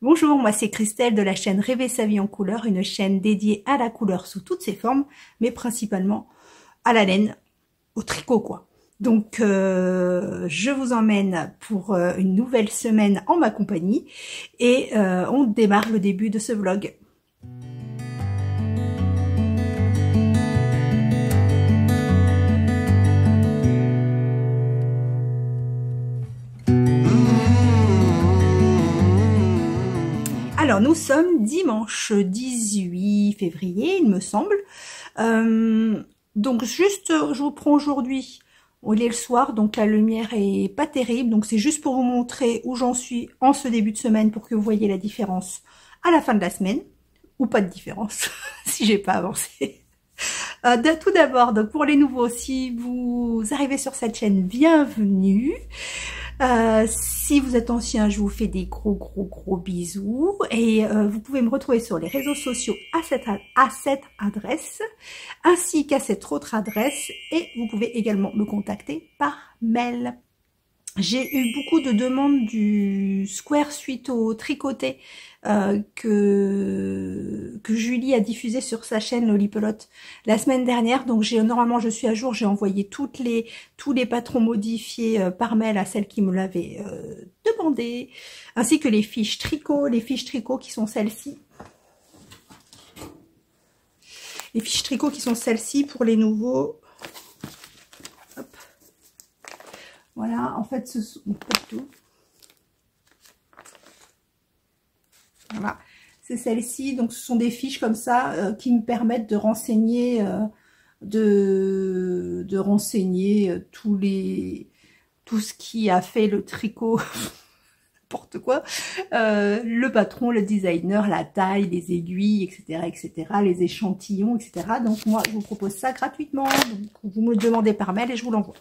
Bonjour, moi c'est Christelle de la chaîne Rêver sa vie en couleur, une chaîne dédiée à la couleur sous toutes ses formes, mais principalement à la laine, au tricot quoi. Donc je vous emmène pour une nouvelle semaine en ma compagnie et on démarre le début de ce vlog. Alors nous sommes dimanche 18 février, il me semble. Donc juste, je vous prends aujourd'hui, il est le soir, donc la lumière est pas terrible. Donc c'est juste pour vous montrer où j'en suis en ce début de semaine pour que vous voyez la différence à la fin de la semaine. Ou pas de différence, si j'ai pas avancé. Tout d'abord, donc pour les nouveaux, si vous arrivez sur cette chaîne, bienvenue. Si vous êtes ancien, je vous fais des gros bisous et vous pouvez me retrouver sur les réseaux sociaux à cette adresse ainsi qu'à cette autre adresse et vous pouvez également me contacter par mail. J'ai eu beaucoup de demandes du square suite au tricoté que Julie a diffusé sur sa chaîne Lolipelote la semaine dernière. Donc normalement je suis à jour, j'ai envoyé tous les patrons modifiés par mail à celles qui me l'avaient demandé, ainsi que les fiches tricot qui sont celles-ci. Les fiches tricot qui sont celles-ci pour les nouveaux. Hop. Voilà, en fait, ce sont pas du tout. Voilà, c'est celle-ci. Donc, ce sont des fiches comme ça qui me permettent de renseigner, tout ce qui a fait le tricot, n'importe quoi, le patron, le designer, la taille, les aiguilles, etc., les échantillons, etc. Donc, moi, je vous propose ça gratuitement. Donc, vous me demandez par mail et je vous l'envoie.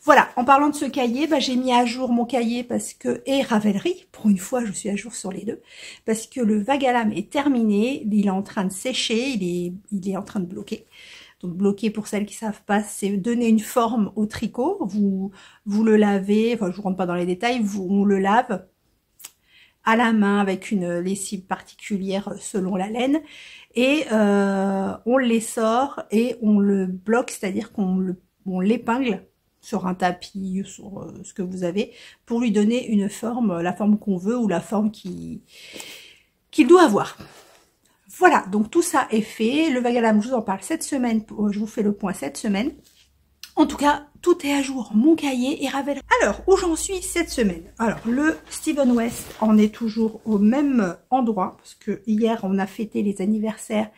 Voilà, en parlant de ce cahier, j'ai mis à jour mon cahier parce que, et Ravelry, pour une fois je suis à jour sur les deux, parce que le vague à lame est terminé, il est en train de sécher, il est en train de bloquer. Donc bloquer, pour celles qui savent pas, c'est donner une forme au tricot, vous le lavez, enfin je vous rentre pas dans les détails, on le lave à la main avec une lessive particulière selon la laine, et on les sort et on le bloque, c'est-à-dire qu'on l'épingle sur un tapis, sur ce que vous avez, pour lui donner une forme, la forme qu'on veut ou la forme qu'il doit avoir. Voilà, donc tout ça est fait. Le vague à lame, je vous en parle cette semaine, je vous fais le point cette semaine. En tout cas, tout est à jour, mon cahier et Ravelry. Alors, où j'en suis cette semaine? Alors, le Steven West en est toujours au même endroit, parce que hier, on a fêté les anniversaires.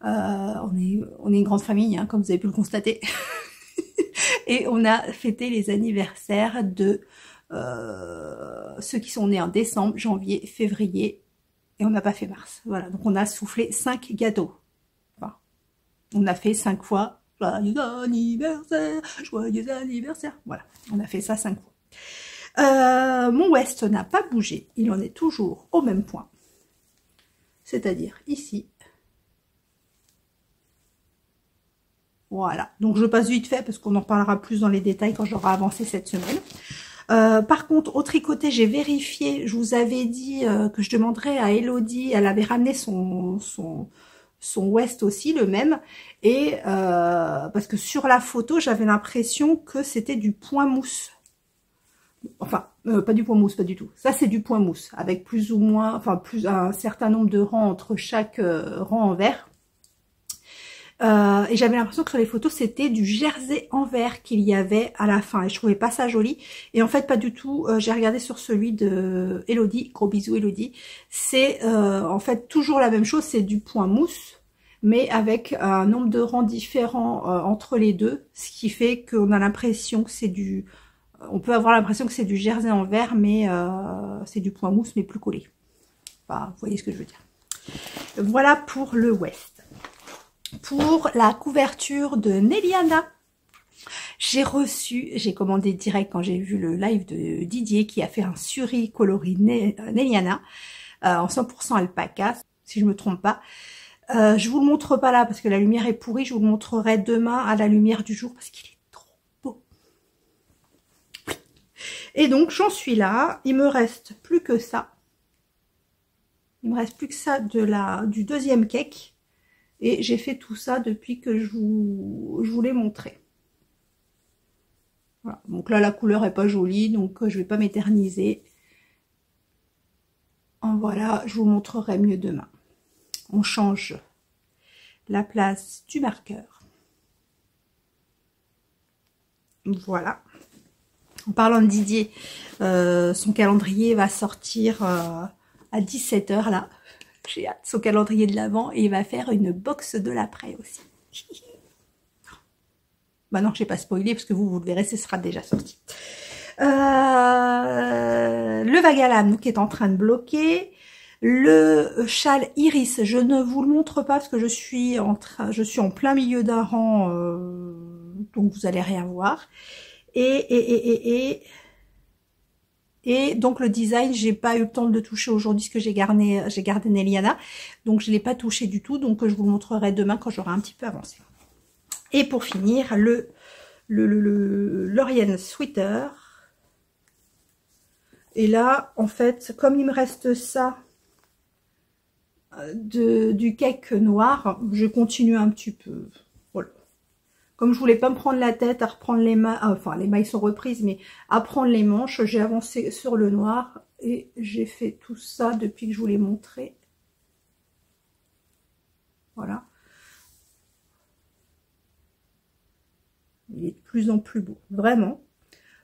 On est une grande famille, hein, comme vous avez pu le constater. Et on a fêté les anniversaires de ceux qui sont nés en décembre, janvier, février, et on n'a pas fait mars. Voilà, donc on a soufflé 5 gâteaux. Enfin, on a fait 5 fois joyeux anniversaire. Voilà, on a fait ça 5 fois. Mon West n'a pas bougé, il en est toujours au même point. C'est-à-dire ici. Voilà, donc je passe vite fait parce qu'on en parlera plus dans les détails quand j'aurai avancé cette semaine. Par contre, au tricoté, j'ai vérifié, je vous avais dit que je demanderais à Elodie, elle avait ramené son West aussi, le même, et parce que sur la photo, j'avais l'impression que c'était du point mousse. Enfin, pas du point mousse, pas du tout. Ça, c'est du point mousse, avec plus ou moins, enfin, un certain nombre de rangs entre chaque rang en vert. Et j'avais l'impression que sur les photos c'était du jersey en vert qu'il y avait à la fin et je trouvais pas ça joli, et en fait pas du tout. J'ai regardé sur celui de Elodie, gros bisous Elodie, c'est en fait toujours la même chose, c'est du point mousse mais avec un nombre de rangs différents entre les deux, ce qui fait qu'on a l'impression que c'est on peut avoir l'impression que c'est du jersey en vert, mais c'est du point mousse mais plus collé. Enfin, vous voyez ce que je veux dire. Voilà pour le West. Pour la couverture de Néliana, j'ai commandé direct quand j'ai vu le live de Didier qui a fait un suri coloris Néliana en 100% alpaca, si je me trompe pas. Je vous le montre pas là parce que la lumière est pourrie, je vous le montrerai demain à la lumière du jour parce qu'il est trop beau. Et donc j'en suis là, il me reste plus que ça. Il me reste plus que ça du deuxième cake. Et j'ai fait tout ça depuis que je vous l'ai montré. Voilà. Donc là, la couleur est pas jolie, donc je vais pas m'éterniser. Voilà, je vous montrerai mieux demain. On change la place du marqueur. Voilà. En parlant de Didier, son calendrier va sortir à 17 h là. J'ai hâte, son calendrier de l'Avent, et il va faire une box de l'après aussi. Bah non, je n'ai pas spoilé parce que vous le verrez, ce sera déjà sorti. Le Vagalam qui est en train de bloquer. Le châle Iris, je ne vous le montre pas parce que je suis en plein milieu d'un rang, donc vous allez rien voir. Et donc le design, j'ai pas eu le temps de le toucher aujourd'hui parce que j'ai gardé Neliana, donc je l'ai pas touché du tout, donc je vous le montrerai demain quand j'aurai un petit peu avancé. Et pour finir, le Lorient Sweater. Et là, en fait, comme il me reste ça du cake noir, je continue un petit peu. Voilà. Comme je voulais pas me prendre la tête à reprendre les mailles, enfin les mailles sont reprises, mais à prendre les manches, j'ai avancé sur le noir et j'ai fait tout ça depuis que je vous l'ai montré. Voilà. Il est de plus en plus beau, vraiment.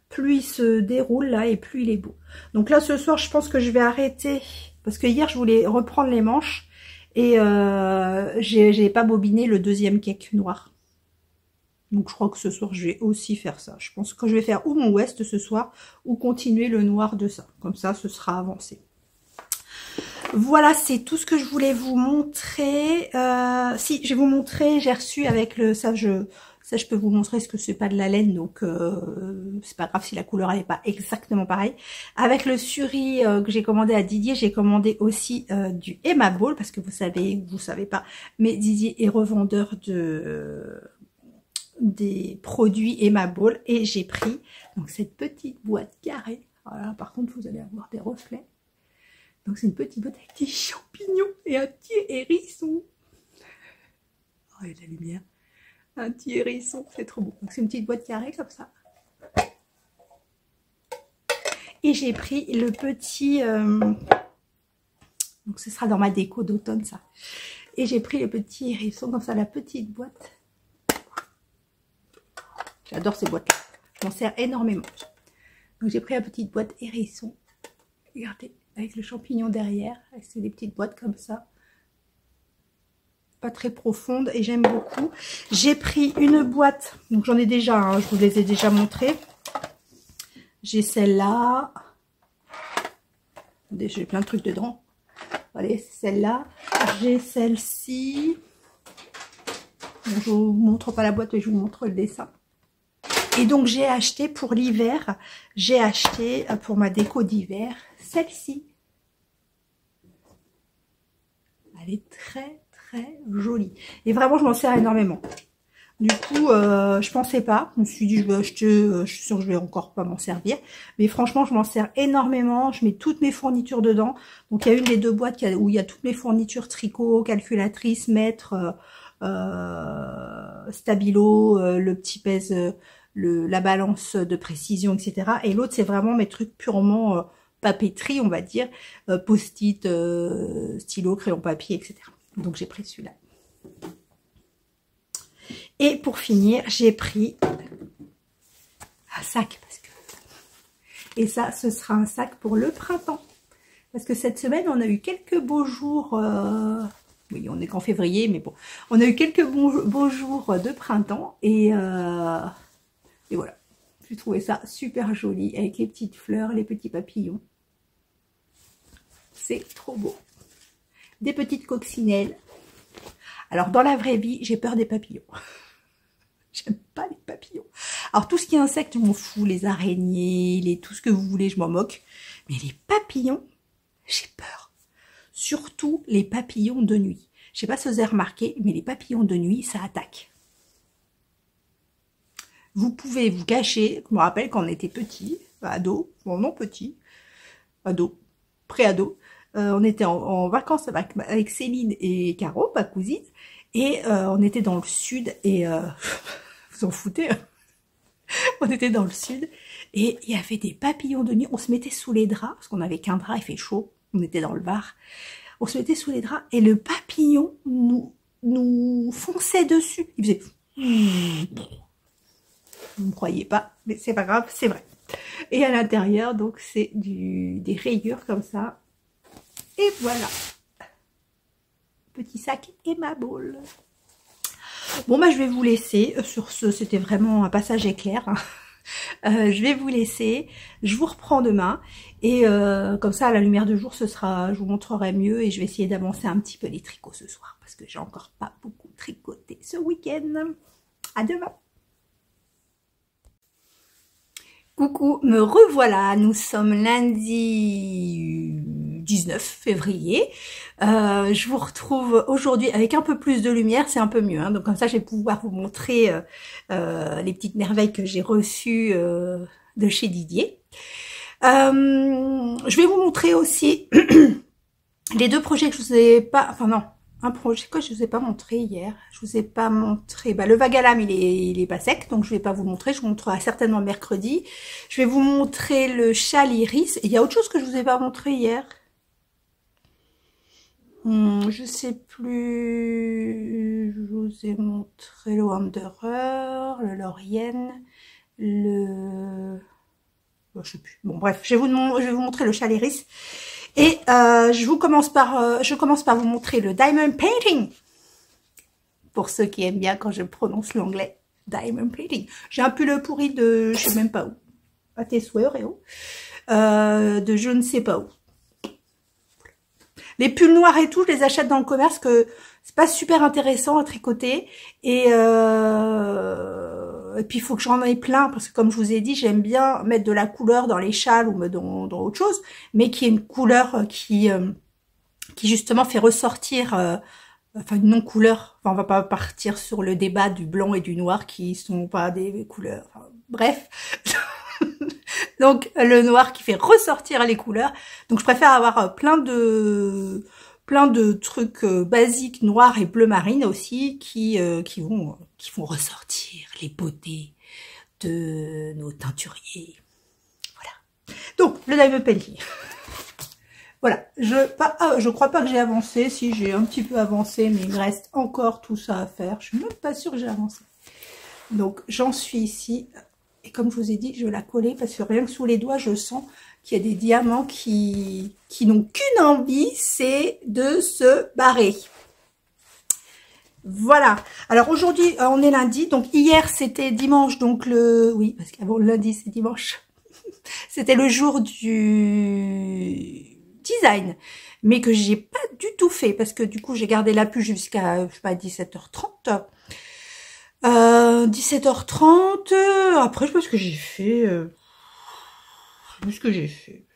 Plus il se déroule là et plus il est beau. Donc là ce soir je pense que je vais arrêter parce que hier je voulais reprendre les manches et j'ai pas bobiné le deuxième cake noir. Donc je crois que ce soir je vais aussi faire ça. Je pense que je vais faire ou mon ouest ce soir ou continuer le noir de ça. Comme ça ce sera avancé. Voilà, c'est tout ce que je voulais vous montrer. Si, je vais vous montrer, j'ai reçu avec le... Ça, je peux vous montrer parce que c'est pas de la laine, donc c'est pas grave si la couleur n'est pas exactement pareille. Avec le suri que j'ai commandé à Didier, j'ai commandé aussi du Emma Ball, parce que vous savez pas, mais Didier est revendeur des produits Emma Ball, et j'ai pris donc cette petite boîte carrée. Voilà, par contre, vous allez avoir des reflets. Donc c'est une petite boîte avec des champignons et un petit hérisson. Oh, il y a de la lumière. Un petit hérisson, c'est trop beau. Donc c'est une petite boîte carrée comme ça. Et j'ai pris le petit... donc ce sera dans ma déco d'automne ça. Et j'ai pris le petit hérisson comme ça, la petite boîte. J'adore ces boîtes-là. Je m'en sers énormément. Donc j'ai pris la petite boîte hérisson. Regardez, avec le champignon derrière. C'est des petites boîtes comme ça. Pas très profonde et j'aime beaucoup. J'ai pris une boîte, donc j'en ai déjà, hein, je vous les ai déjà montrées. J'ai celle-là. J'ai plein de trucs dedans. Allez, c'est celle-là. J'ai celle-ci. Bon, je vous montre pas la boîte, mais je vous montre le dessin. Et donc j'ai acheté pour l'hiver, j'ai acheté pour ma déco d'hiver celle-ci. Elle est très jolie. Et vraiment, je m'en sers énormément. Du coup, je pensais pas. Je me suis dit, je vais acheter, je suis sûre que je vais encore pas m'en servir. Mais franchement, je m'en sers énormément. Je mets toutes mes fournitures dedans. Donc, il y a une des deux boîtes où il y a toutes mes fournitures tricot, calculatrice, mètre, stabilo, le petit pèse, la balance de précision, etc. Et l'autre, c'est vraiment mes trucs purement papeterie, on va dire. Post-it, stylo, crayon papier, etc. Donc j'ai pris celui-là. Et pour finir, j'ai pris un sac. Et ça, ce sera un sac pour le printemps. Parce que cette semaine, on a eu quelques beaux jours. Oui, on n'est qu'en février, mais bon. On a eu quelques beaux jours de printemps. Et voilà. J'ai trouvé ça super joli. Avec les petites fleurs, les petits papillons. C'est trop beau. Des petites coccinelles. Alors, dans la vraie vie, j'ai peur des papillons. J'aime pas les papillons. Alors, tout ce qui est insectes, je m'en fous. Les araignées, tout ce que vous voulez, je m'en moque. Mais les papillons, j'ai peur. Surtout les papillons de nuit. Je sais pas si vous avez remarqué, mais les papillons de nuit, ça attaque. Vous pouvez vous cacher. Je me rappelle quand on était petit, ado, bon non petit, ado, pré-ado. On était en vacances avec Céline et Caro, ma cousine, et on était dans le sud, et vous en foutez, hein. On était dans le sud, et il y avait des papillons de nuit. On se mettait sous les draps, parce qu'on n'avait qu'un drap, il fait chaud, on était dans le bar. On se mettait sous les draps, et le papillon nous fonçait dessus. Il faisait... Vous ne croyez pas, mais c'est pas grave, c'est vrai. Et à l'intérieur, donc, c'est des rayures comme ça. Et voilà. Petit sac et ma boule. Bon, bah, je vais vous laisser. Sur ce, c'était vraiment un passage éclair, hein. Je vais vous laisser. Je vous reprends demain. Et comme ça, à la lumière de jour, je vous montrerai mieux. Et je vais essayer d'avancer un petit peu les tricots ce soir. Parce que j'ai encore pas beaucoup tricoté ce week-end. À demain. Coucou, me revoilà, nous sommes lundi 19 février. Je vous retrouve aujourd'hui avec un peu plus de lumière, c'est un peu mieux, hein, donc comme ça je vais pouvoir vous montrer les petites merveilles que j'ai reçues de chez Didier. Je vais vous montrer aussi les deux projets que je vous ai pas, enfin non, un projet que je vous ai pas montré hier. Je vous ai pas montré. Bah, le vague à lame, il est pas sec, donc je vais pas vous le montrer. Je vous montrerai certainement mercredi. Je vais vous montrer le châle iris. Il y a autre chose que je vous ai pas montré hier. Je sais plus. Je vous ai montré le Wanderer, le Laurienne, le. Bon, je sais plus. Bon, bref, je vais vous montrer le châle iris. Et je commence par vous montrer le Diamond Painting. Pour ceux qui aiment bien quand je prononce l'anglais. Diamond Painting. J'ai un pull pourri de je sais même pas où. À tes souhaits, Réo. De je ne sais pas où. Les pulls noirs et tout, je les achète dans le commerce que c'est pas super intéressant à tricoter. Et puis il faut que j'en ai plein parce que comme je vous ai dit, j'aime bien mettre de la couleur dans les châles ou dans autre chose, mais qui est une couleur qui justement fait ressortir, enfin une non-couleur. Enfin, on va pas partir sur le débat du blanc et du noir qui sont pas des couleurs. Enfin, bref. Donc le noir qui fait ressortir les couleurs. Donc je préfère avoir plein de trucs basiques noirs et bleu marine aussi qui vont ressortir les beautés de nos teinturiers. Voilà. Donc le Diamond Painting. Voilà. Je crois pas que j'ai avancé. Si, j'ai un petit peu avancé, mais il me reste encore tout ça à faire. Je suis même pas sûre que j'ai avancé. Donc j'en suis ici. Et comme je vous ai dit, je vais la coller parce que rien que sous les doigts, je sens qu'il y a des diamants qui n'ont qu'une envie, c'est de se barrer. Voilà. Alors aujourd'hui, on est lundi. Donc hier, c'était dimanche. Donc oui, parce qu'avant le lundi, c'est dimanche. C'était le jour du design. Mais que j'ai pas du tout fait. Parce que du coup, j'ai gardé la puce jusqu'à, je sais pas, 17h30. 17h30, après je sais pas ce que j'ai fait,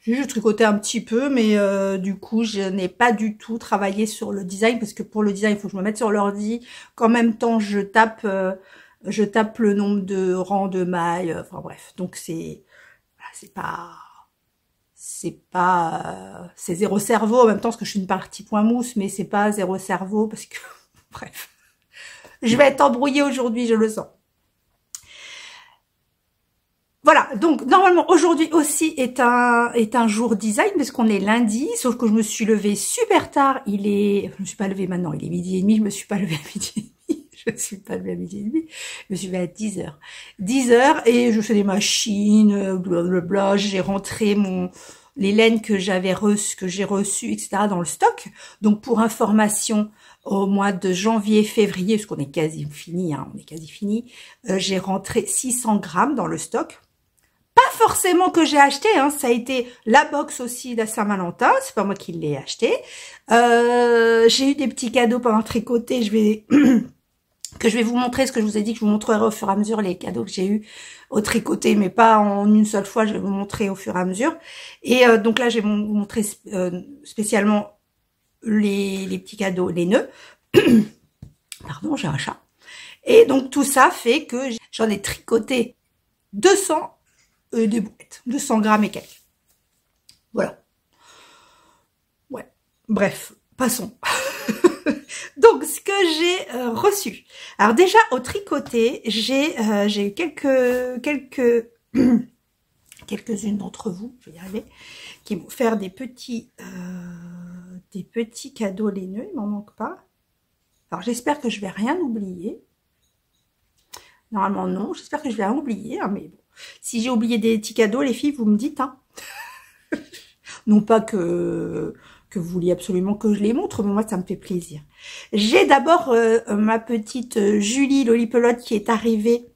j'ai tricoté un petit peu, mais du coup je n'ai pas du tout travaillé sur le design, parce que pour le design il faut que je me mette sur l'ordi, qu'en même temps je tape le nombre de rangs de mailles, enfin bref, donc c'est zéro cerveau en même temps, parce que je suis une partie point mousse, mais c'est pas zéro cerveau, parce que bref. Je vais être embrouillée aujourd'hui, je le sens. Voilà, donc normalement aujourd'hui aussi est un jour design parce qu'on est lundi, sauf que je me suis levée super tard. Je me suis pas levée maintenant, il est 12h30, je me suis pas levée à 12h30. Je me suis pas levée à 12h30, je me suis levée à 10h. 10h et je fais des machines, blablabla, j'ai rentré les laines que j'ai reçues, etc. dans le stock. Donc pour information, au mois de janvier, février, parce qu'on est quasi fini, hein, j'ai rentré 600 grammes dans le stock. Pas forcément que j'ai acheté, hein, ça a été la box aussi de Saint-Valentin, c'est pas moi qui l'ai acheté. J'ai eu des petits cadeaux pendant tricoter, que je vais vous montrer, ce que je vous ai dit que je vous montrerai au fur et à mesure les cadeaux que j'ai eu au tricoté, mais pas en une seule fois, je vais vous montrer au fur et à mesure. Et donc là, je vais vous montrer spécialement les petits cadeaux, les nœuds. Pardon, j'ai un chat. Et donc tout ça fait que j'en ai tricoté 200 des boulettes, 200 grammes et quelques. Voilà. Ouais. Bref, passons. Donc, ce que j'ai reçu. Alors déjà, au tricoté, j'ai eu quelques-unes d'entre vous, je vais y arriver, qui vont faire des petits cadeaux laineux, il m'en manque pas. Alors, j'espère que je vais rien oublier. Normalement, non. J'espère que je vais rien oublier, hein, mais bon. Si j'ai oublié des petits cadeaux, les filles, vous me dites, hein. Non pas que vous vouliez absolument que je les montre, mais moi, ça me fait plaisir. J'ai d'abord ma petite Julie Lolipelote qui est arrivée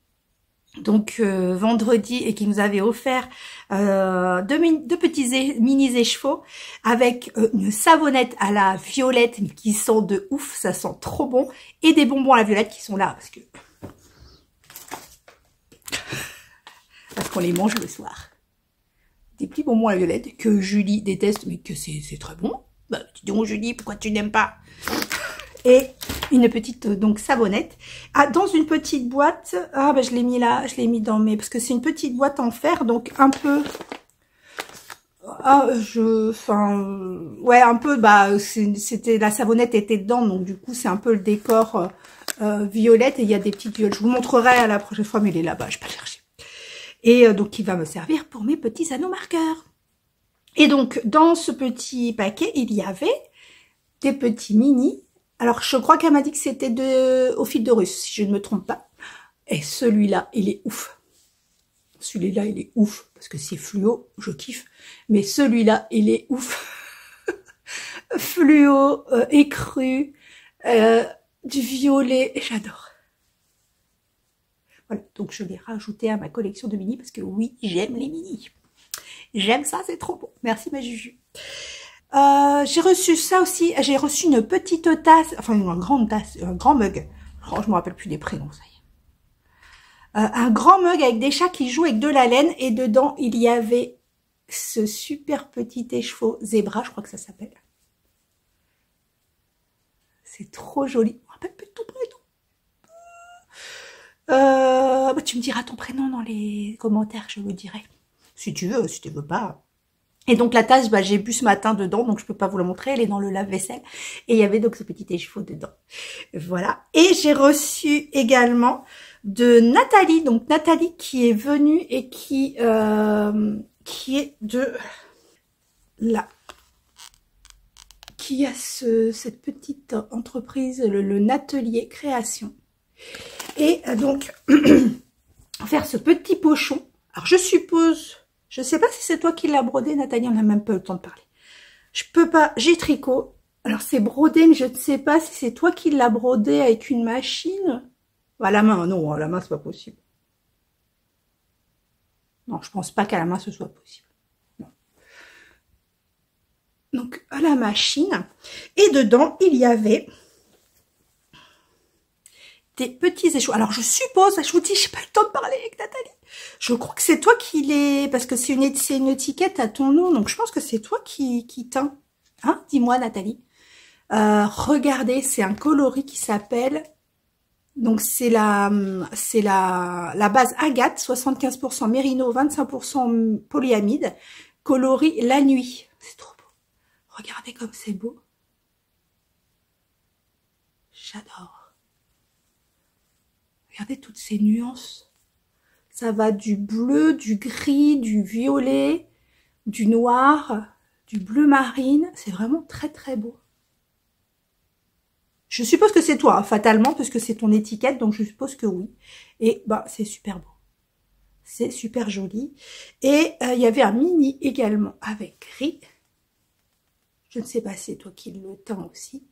donc vendredi et qui nous avait offert deux petits mini écheveaux avec une savonnette à la violette mais qui sent de ouf, ça sent trop bon, et des bonbons à la violette qui sont là parce qu'on les mange le soir. Des petits bonbons à la violette que Julie déteste mais que c'est très bon. Bah dis donc Julie, pourquoi tu n'aimes pas? Et une petite donc savonnette dans une petite boîte. Ah bah je l'ai mis là, je l'ai mis dans mes, parce que c'est une petite boîte en fer, donc un peu ouais, un peu, bah c'était, la savonnette était dedans, donc du coup c'est un peu le décor violette, et il y a des petites violettes. Je vous montrerai à la prochaine fois, mais il est là-bas, je vais pas le chercher. Et donc il va me servir pour mes petits anneaux marqueurs. Et donc dans ce petit paquet il y avait des petits mini. Alors, je crois qu'elle m'a dit que c'était au fil de russe, si je ne me trompe pas. Et celui-là, il est ouf. Celui-là, il est ouf, parce que c'est fluo, je kiffe. Mais celui-là, il est ouf. Fluo, écru, du violet, j'adore. Voilà, donc je l'ai rajouté à ma collection de mini, parce que oui, j'aime les mini. J'aime ça, c'est trop bon. Merci ma Juju. J'ai reçu ça aussi, j'ai reçu une petite tasse, enfin une grande tasse, un grand mug. Oh, je me rappelle plus des prénoms, ça y est. Un grand mug avec des chats qui jouent avec de la laine, et dedans il y avait ce super petit écheveau zébra, je crois que ça s'appelle. C'est trop joli. Je me rappelle plus de ton prénom. Bah, tu me diras ton prénom dans les commentaires, je le dirai. Si tu veux pas. Et donc la tasse, bah, j'ai bu ce matin dedans, donc je peux pas vous la montrer, elle est dans le lave-vaisselle. Et il y avait donc ce petit écheveau dedans. Voilà. Et j'ai reçu également de Nathalie, donc Nathalie qui est venue et qui est de là, qui a cette petite entreprise, le Natelier Création. Et donc faire ce petit pochon. Alors je suppose. Je sais pas si c'est toi qui l'as brodé, Nathalie, on n'a même pas eu le temps de parler. Je peux pas, j'ai tricot. Alors c'est brodé, mais je ne sais pas si c'est toi qui l'as brodé avec une machine. À la main, non, à la main c'est pas possible. Non, je pense pas qu'à la main ce soit possible. Non. Donc à la machine. Et dedans, il y avait des petits écheveaux. Alors je suppose, je vous dis, j'ai pas le temps de parler avec Nathalie. Je crois que c'est toi qui les... Parce que c'est une étiquette à ton nom, donc je pense que c'est toi qui teins. Hein? Dis-moi, Nathalie. Regardez, c'est un coloris qui s'appelle... Donc c'est la base agate, 75% mérino, 25% polyamide. Coloris la nuit. C'est trop beau. Regardez comme c'est beau. J'adore. Regardez toutes ces nuances. Ça va du bleu, du gris, du violet, du noir, du bleu marine. C'est vraiment très très beau. Je suppose que c'est toi, hein, fatalement, parce que c'est ton étiquette, donc je suppose que oui. Et bah c'est super beau. C'est super joli. Et il y avait un mini également avec gris. Je ne sais pas si c'est toi qui le teins aussi.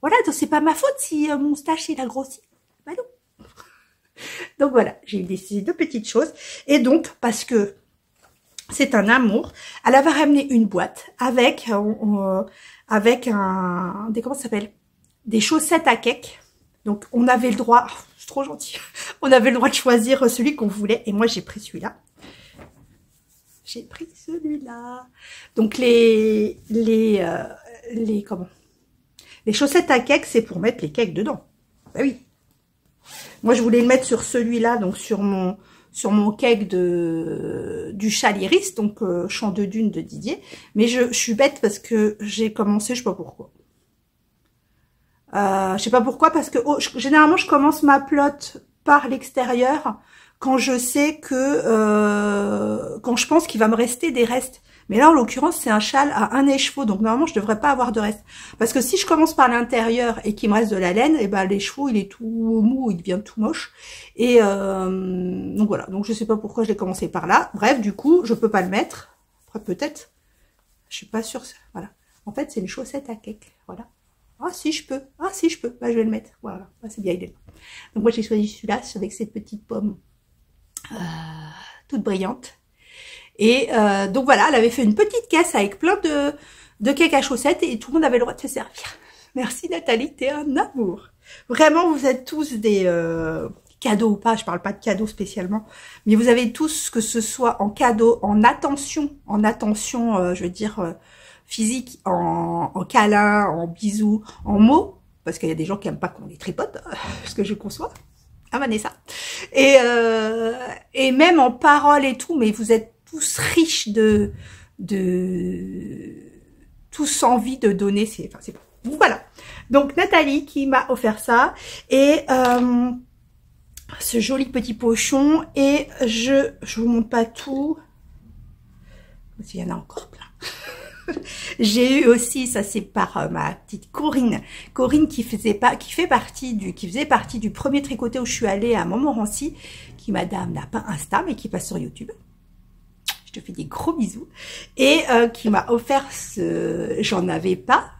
Voilà, donc c'est pas ma faute si mon stache il a grossi. Bah non. Donc voilà, j'ai eu ces deux petites choses. Et donc, parce que c'est un amour, elle avait ramené une boîte avec comment ça s'appelle, des chaussettes à cake. Donc on avait le droit, oh, c'est trop gentil, on avait le droit de choisir celui qu'on voulait. Et moi j'ai pris celui-là. J'ai pris celui-là. Donc les chaussettes à cake, c'est pour mettre les cakes dedans. Bah oui. Moi, je voulais le mettre sur celui-là, donc sur mon sur mon cake du chat l'Iris, donc Chant de Dune de Didier. Mais je suis bête parce que j'ai commencé, je sais pas pourquoi. Je sais pas pourquoi, parce que généralement je commence ma plotte par l'extérieur quand je sais que quand je pense qu'il va me rester des restes. Mais là en l'occurrence c'est un châle à 1 écheveau, donc normalement je devrais pas avoir de restes. Parce que si je commence par l'intérieur et qu'il me reste de la laine, et ben l'écheveau il est tout mou, il devient tout moche. Et donc voilà, donc je sais pas pourquoi je l'ai commencé par là. Bref, du coup je peux pas le mettre. Après peut-être, je suis pas sûre. Voilà. En fait c'est une chaussette à cake. Voilà. Ah si je peux, ah si je peux, bah je vais le mettre, voilà, ah, c'est bien, il est là. Donc moi j'ai choisi celui-là avec cette petite pomme toute brillante. Et donc voilà, elle avait fait une petite caisse avec plein de cakes à chaussettes et tout le monde avait le droit de se servir. Merci Nathalie, t'es un amour. Vraiment, vous êtes tous des cadeaux ou pas, je parle pas de cadeaux spécialement, mais vous avez tous, que ce soit en cadeau, en attention, je veux dire... physique, en câlin, en bisous, en mots, parce qu'il y a des gens qui aiment pas qu'on les tripote, ce que je conçois, hein Vanessa, et même en paroles et tout, mais vous êtes tous riches tous envie de donner, c'est bon. Voilà, donc Nathalie qui m'a offert ça, et ce joli petit pochon, et je vous montre pas tout, il y en a encore plein. J'ai eu aussi, ça c'est par ma petite Corinne qui faisait partie du premier tricoté où je suis allée à Montmorency, qui madame n'a pas Insta mais qui passe sur YouTube. Je te fais des gros bisous. Et qui m'a offert j'en avais pas.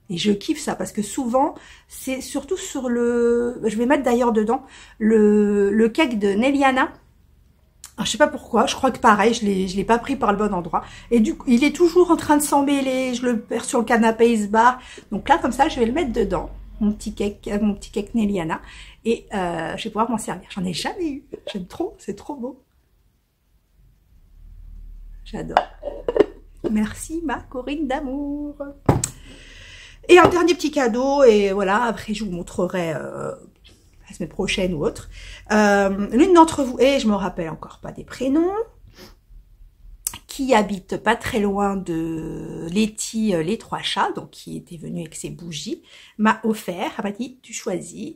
Et je kiffe ça parce que souvent, c'est surtout sur je vais mettre d'ailleurs dedans, le cake de Neliana. Alors, je sais pas pourquoi, je crois que pareil, je l'ai pas pris par le bon endroit. Et du coup, il est toujours en train de s'emmêler, je le perds sur le canapé, il se barre. Donc là, comme ça, je vais le mettre dedans, mon petit cake Neliana. Et je vais pouvoir m'en servir. J'en ai jamais eu, j'aime trop, c'est trop beau. J'adore. Merci ma Corinne d'amour. Et un dernier petit cadeau, et voilà, après je vous montrerai... la semaine prochaine ou autre, l'une d'entre vous, et je me rappelle encore pas des prénoms, qui habite pas très loin de Letty, les trois chats, donc qui était venue avec ses bougies, m'a offert, elle m'a dit, tu choisis,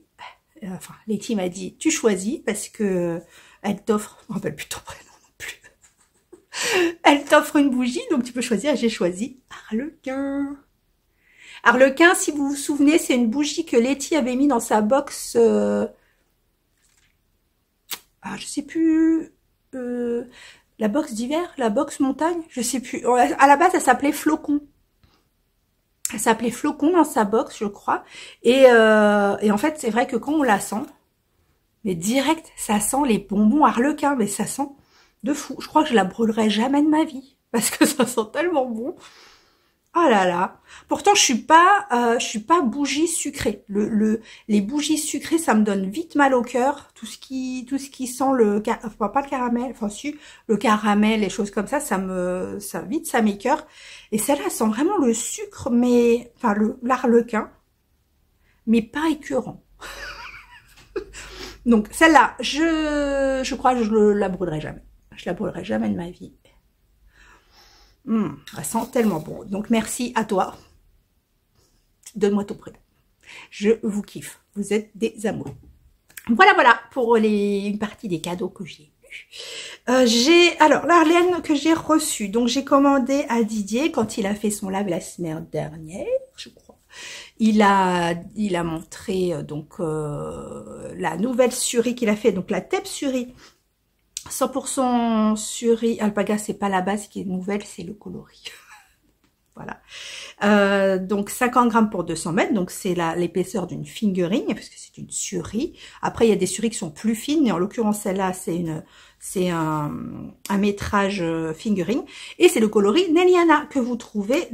enfin, Letty m'a dit, tu choisis, parce que elle t'offre, je me rappelle plus ton prénom non plus, elle t'offre une bougie, donc tu peux choisir, j'ai choisi Harlequin. Harlequin, si vous vous souvenez, c'est une bougie que Letty avait mis dans sa box, je sais plus, la box d'hiver, la box montagne, je sais plus. À la base, elle s'appelait Flocon. Elle s'appelait Flocon dans sa box, je crois. Et en fait, c'est vrai que quand on la sent, mais direct, ça sent les bonbons Harlequin, mais ça sent de fou. Je crois que je la brûlerai jamais de ma vie, parce que ça sent tellement bon. Oh là là. Pourtant, je suis pas bougie sucrée. Les bougies sucrées, ça me donne vite mal au cœur. Tout ce qui sent enfin, pas le caramel, enfin si, le caramel, les choses comme ça, ça m'écoeure. Et celle-là sent vraiment le sucre, mais, enfin, l'arlequin, mais pas écœurant. Donc, celle-là, je crois que je la brûlerai jamais. Je la brûlerai jamais de ma vie. Elle sent tellement bon. Donc, merci à toi. Donne-moi ton prénom. Je vous kiffe. Vous êtes des amours. Voilà pour une partie des cadeaux que j'ai eu. Alors, la laine que j'ai reçue. Donc, j'ai commandé à Didier quand il a fait son live la semaine dernière, je crois. Il a montré donc la nouvelle surie qu'il a fait. Donc, la tête surie. 100% surie alpaga, c'est pas la base qui est nouvelle, c'est le coloris. Voilà. Donc 50 grammes pour 200 mètres, donc c'est l'épaisseur d'une fingering, parce que c'est une surie. Après, il y a des suries qui sont plus fines, et en l'occurrence, celle-là, c'est un métrage fingering. Et c'est le coloris Neliana que vous trouvez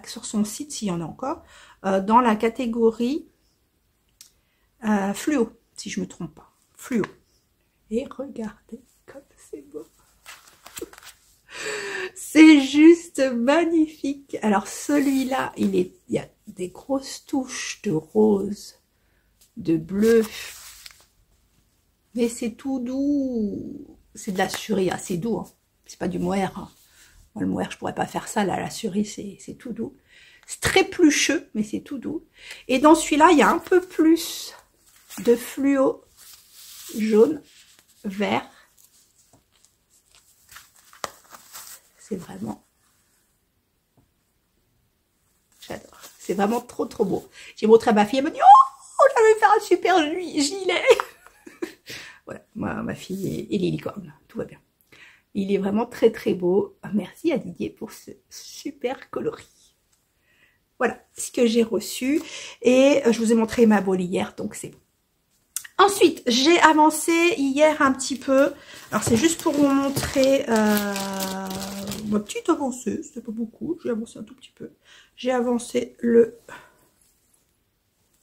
sur son site, s'il y en a encore, dans la catégorie fluo, si je me trompe pas. Fluo. Et regardez comme c'est beau. C'est juste magnifique. Alors celui-là, il y a des grosses touches de rose, de bleu. Mais c'est tout doux. C'est de la surie, hein, c'est doux. Hein. C'est pas du mohair. Hein. Moi, le mohair, je pourrais pas faire ça. Là, la surie, c'est tout doux. C'est très plucheux, mais c'est tout doux. Et dans celui-là, il y a un peu plus de fluo jaune, vert. C'est vraiment... J'adore. C'est vraiment trop, trop beau. J'ai montré à ma fille, elle me dit « Oh, j'allais faire un super gilet !» Voilà, moi, ma fille est licorne. Tout va bien. Il est vraiment très, très beau. Merci à Didier pour ce super coloris. Voilà ce que j'ai reçu. Et je vous ai montré ma boule hier, donc c'est bon. Ensuite, j'ai avancé hier un petit peu. Alors, c'est juste pour vous montrer ma petite avancée. C'était pas beaucoup. J'ai avancé un tout petit peu. J'ai avancé le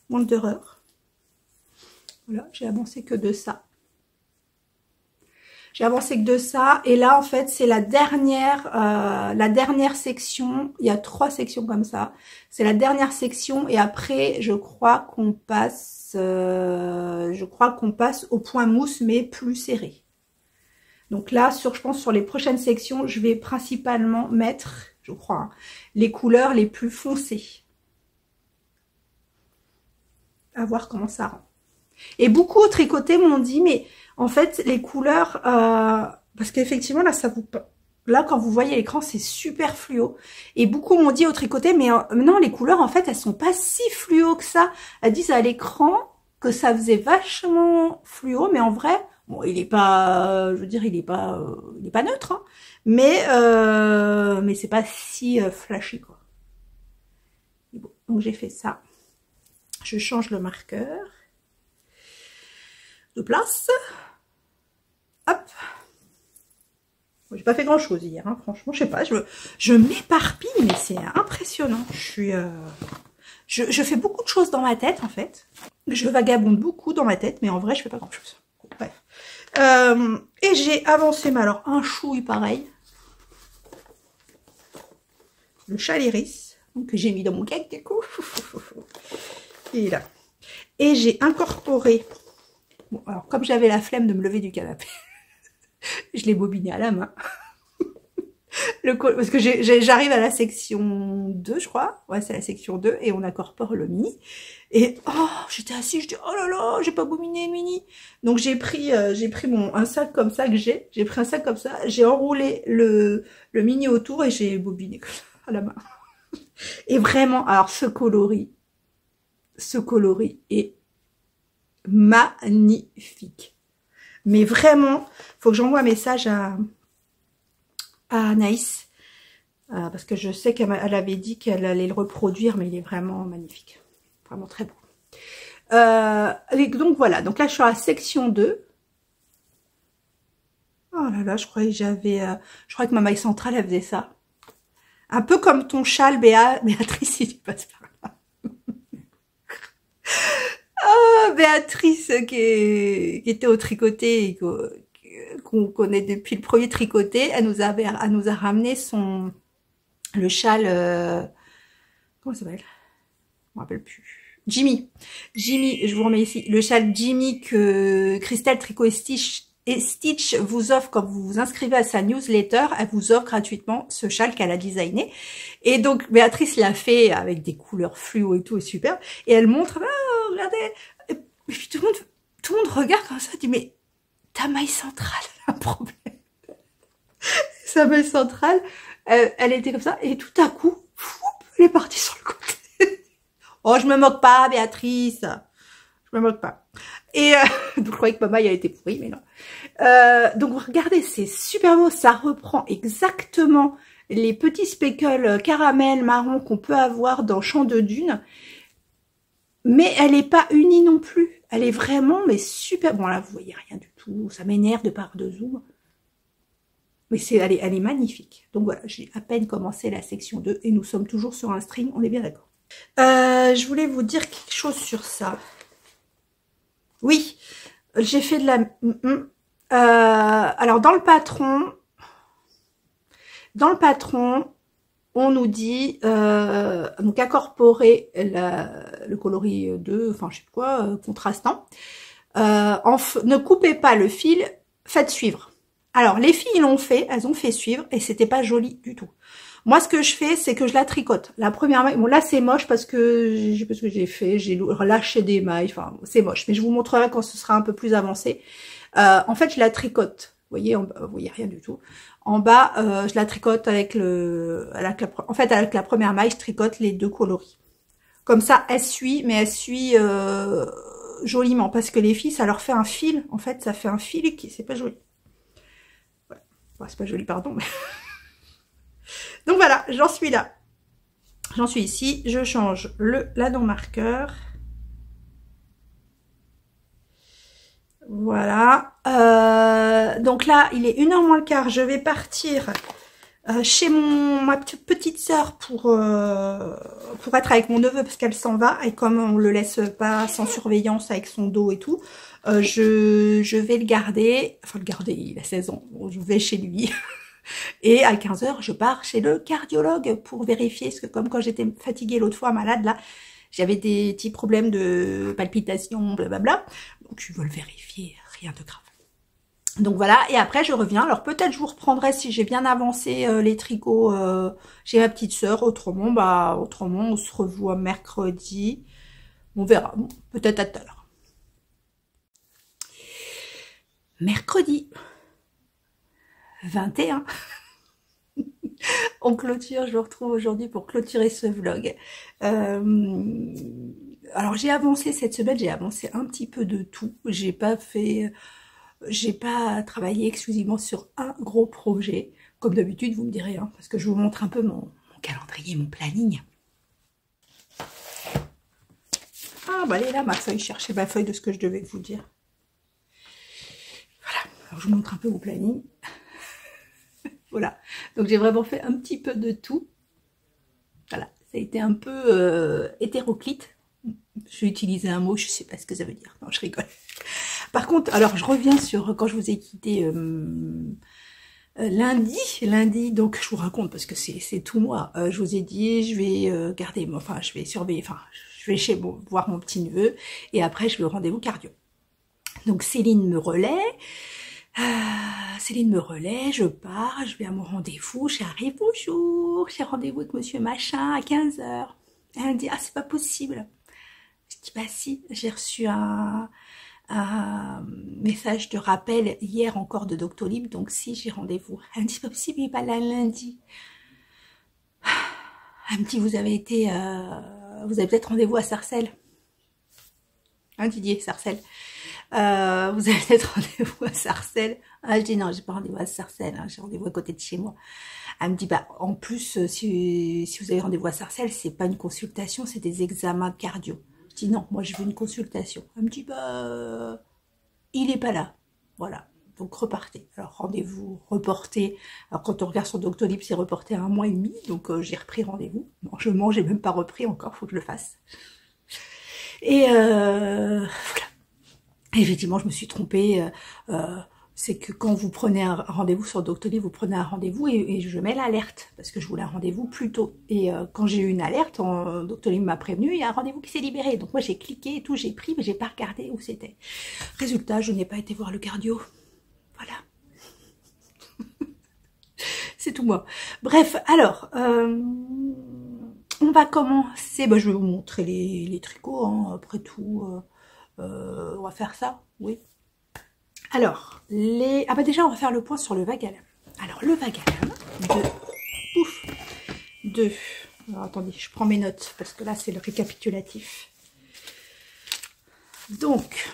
Wanderer. Voilà, j'ai avancé que de ça. J'ai avancé que de ça. Et là, en fait, c'est la dernière section. Il y a 3 sections comme ça. C'est la dernière section. Et après, je crois qu'on passe au point mousse, mais plus serré. Donc là, je pense sur les prochaines sections, je vais principalement mettre, je crois, hein, les couleurs les plus foncées. À voir comment ça rend. Et beaucoup au tricoté m'ont dit, mais en fait, les couleurs, parce qu'effectivement, là, ça vous... Là, quand vous voyez l'écran, c'est super fluo. Et beaucoup m'ont dit au tricoté, mais non, les couleurs, en fait, elles sont pas si fluo que ça. Elles disent à l'écran que ça faisait vachement fluo, mais en vrai, bon, il est pas, je veux dire, il est pas neutre, hein, mais c'est pas si flashy, quoi. Bon, donc j'ai fait ça. Je change le marqueur de place. Hop. J'ai pas fait grand chose hier, hein, franchement, je sais pas, je m'éparpille, mais c'est impressionnant. Je fais beaucoup de choses dans ma tête, en fait. Je vagabonde beaucoup dans ma tête, mais en vrai, je fais pas grand chose. Bref. Et j'ai avancé, mais alors, un chouille pareil. Le châle iris, que j'ai mis dans mon cake, du coup. Et là. Et j'ai incorporé, bon, alors, comme j'avais la flemme de me lever du canapé, je l'ai bobiné à la main. Parce que j'arrive à la section 2, je crois. Ouais, c'est la section 2. Et on incorpore le mini. Et oh, j'étais assise, je dis, oh là là, j'ai pas bobiné le mini. Donc j'ai pris un sac comme ça que j'ai. J'ai pris un sac comme ça. J'ai enroulé le mini autour et j'ai bobiné à la main. Et vraiment, alors ce coloris est magnifique. Mais vraiment, faut que j'envoie un message à Anaïs, parce que je sais qu'elle avait dit qu'elle allait le reproduire, mais il est vraiment magnifique. Vraiment très beau. Donc voilà, donc là je suis à la section 2. Oh là là, je croyais que ma maille centrale, elle faisait ça. Un peu comme ton châle, Béatrice, il passe par là. Oh, Béatrice qui était au tricoté et qu'on connaît depuis le premier tricoté, elle nous a ramené le châle, comment ça s'appelle? Je me rappelle plus. Jimmy, je vous remets ici, le châle Jimmy que Christelle Tricot et Stitch vous offre quand vous vous inscrivez à sa newsletter. Elle vous offre gratuitement ce châle qu'elle a designé. Et donc Béatrice l'a fait avec des couleurs fluo et tout, super. Et elle montre, oh, regardez. Et puis tout le monde regarde comme ça, dit mais ta maille centrale a un problème. Sa maille centrale, elle était comme ça, et tout à coup, elle est partie sur le côté. Oh, je me moque pas, Béatrice. Je me moque pas. Et donc, je croyais que ma maille a été pourrie, mais non. Donc, regardez, c'est super beau. Ça reprend exactement les petits speckles caramel marron qu'on peut avoir dans Champ de Dune. Mais elle n'est pas unie non plus. Elle est vraiment, mais super... Bon, là, vous voyez rien du tout. Ça m'énerve de part de zoom. Mais elle est magnifique. Donc voilà, j'ai à peine commencé la section 2 et nous sommes toujours sur un string. On est bien d'accord. Je voulais vous dire quelque chose sur ça. Oui, j'ai fait de la... alors, dans le patron, on nous dit donc incorporer le coloris 2, enfin je sais pas quoi, contrastant. Ne coupez pas le fil, faites suivre. Alors, les filles l'ont fait, elles ont fait suivre et c'était pas joli du tout. Moi, ce que je fais, c'est que je la tricote. La première maille, bon là c'est moche parce que j'ai fait, j'ai relâché des mailles, enfin c'est moche. Mais je vous montrerai quand ce sera un peu plus avancé. En fait, je la tricote. Vous voyez rien du tout. En bas, je la tricote avec avec la première maille, je tricote les deux coloris. Comme ça, elle suit, mais elle suit joliment parce que les filles, ça leur fait un fil. En fait, ça fait un fil qui, c'est pas joli. Voilà. Bon, c'est pas joli, pardon. Mais... Donc voilà, j'en suis là. J'en suis ici. Je change l'anneau marqueur. Voilà. Donc là, il est 1h moins le quart. Je vais partir chez ma petite sœur pour être avec mon neveu parce qu'elle s'en va. Et comme on le laisse pas sans surveillance avec son dos et tout, je vais le garder. Enfin, le garder, il a 16 ans. Bon, je vais chez lui. Et à 15h, je pars chez le cardiologue pour vérifier. Parce que comme quand j'étais fatiguée l'autre fois, malade, là, j'avais des petits problèmes de palpitations, blablabla. Donc, je veux le vérifier, rien de grave. Donc voilà, et après je reviens. Alors peut-être je vous reprendrai si j'ai bien avancé les tricots chez ma petite sœur. Autrement, on se revoit mercredi. On verra. Bon, peut-être à tout à l'heure. Mercredi 21. On clôture, je vous retrouve aujourd'hui pour clôturer ce vlog. Alors j'ai avancé cette semaine, j'ai avancé un petit peu de tout. J'ai pas travaillé exclusivement sur un gros projet. Comme d'habitude, vous me direz, hein, parce que je vous montre un peu mon calendrier, mon planning. Ah bah elle est là ma feuille, cherchez ma feuille de ce que je devais vous dire. Voilà, alors je vous montre un peu mon planning. Voilà, donc j'ai vraiment fait un petit peu de tout. Voilà, ça a été un peu hétéroclite. Je vais utiliser un mot, je sais pas ce que ça veut dire. Non, je rigole. Par contre, alors je reviens sur quand je vous ai quitté lundi, donc je vous raconte parce que c'est tout moi. Je vous ai dit, je vais garder, enfin je vais surveiller, enfin je vais voir mon petit neveu et après je vais au rendez-vous cardio. Donc Céline me relaie. Je pars, je vais à mon rendez-vous, j'arrive, bonjour, j'ai rendez-vous avec monsieur machin à 15h. Elle me dit, ah c'est pas possible. Je dis, bah si, j'ai reçu un message de rappel hier encore de Doctolib, donc si j'ai rendez-vous. Elle me dit, c'est pas possible, il est pas là lundi. Elle me dit, vous avez peut-être rendez-vous à Sarcelles. Hein, Didier, Sarcelles. Vous avez peut-être rendez-vous à Sarcelles. Ah, je dis non, j'ai pas rendez-vous à Sarcelles, hein, j'ai rendez-vous à côté de chez moi. Elle me dit, bah, en plus, si vous avez rendez-vous à Sarcelles, c'est pas une consultation, c'est des examens de cardio. Je dis non, moi je veux une consultation. Elle me dit, bah, il est pas là. Voilà, donc repartez. Alors rendez-vous reporté. Alors quand on regarde sur Doctolib, c'est reporté à 1 mois et demi, donc j'ai repris rendez-vous. Non, je mange, j'ai même pas repris encore, faut que je le fasse. Et voilà. Effectivement, je me suis trompée. C'est que quand vous prenez un rendez-vous sur Doctolib, vous prenez un rendez-vous et je mets l'alerte parce que je voulais un rendez-vous plus tôt. Et quand j'ai eu une alerte, Doctolib m'a prévenu, il y a un rendez-vous qui s'est libéré. Donc moi j'ai cliqué et tout, j'ai pris, mais j'ai pas regardé où c'était. Résultat, je n'ai pas été voir le cardio. Voilà. C'est tout moi. Bref, alors, on va commencer. Bah, je vais vous montrer les tricots. Hein. Après tout, on va faire ça, oui. Alors, ah bah déjà, on va faire le point sur le vague à lame. Alors, le vague à lame alors, attendez, je prends mes notes, parce que là, c'est le récapitulatif. Donc,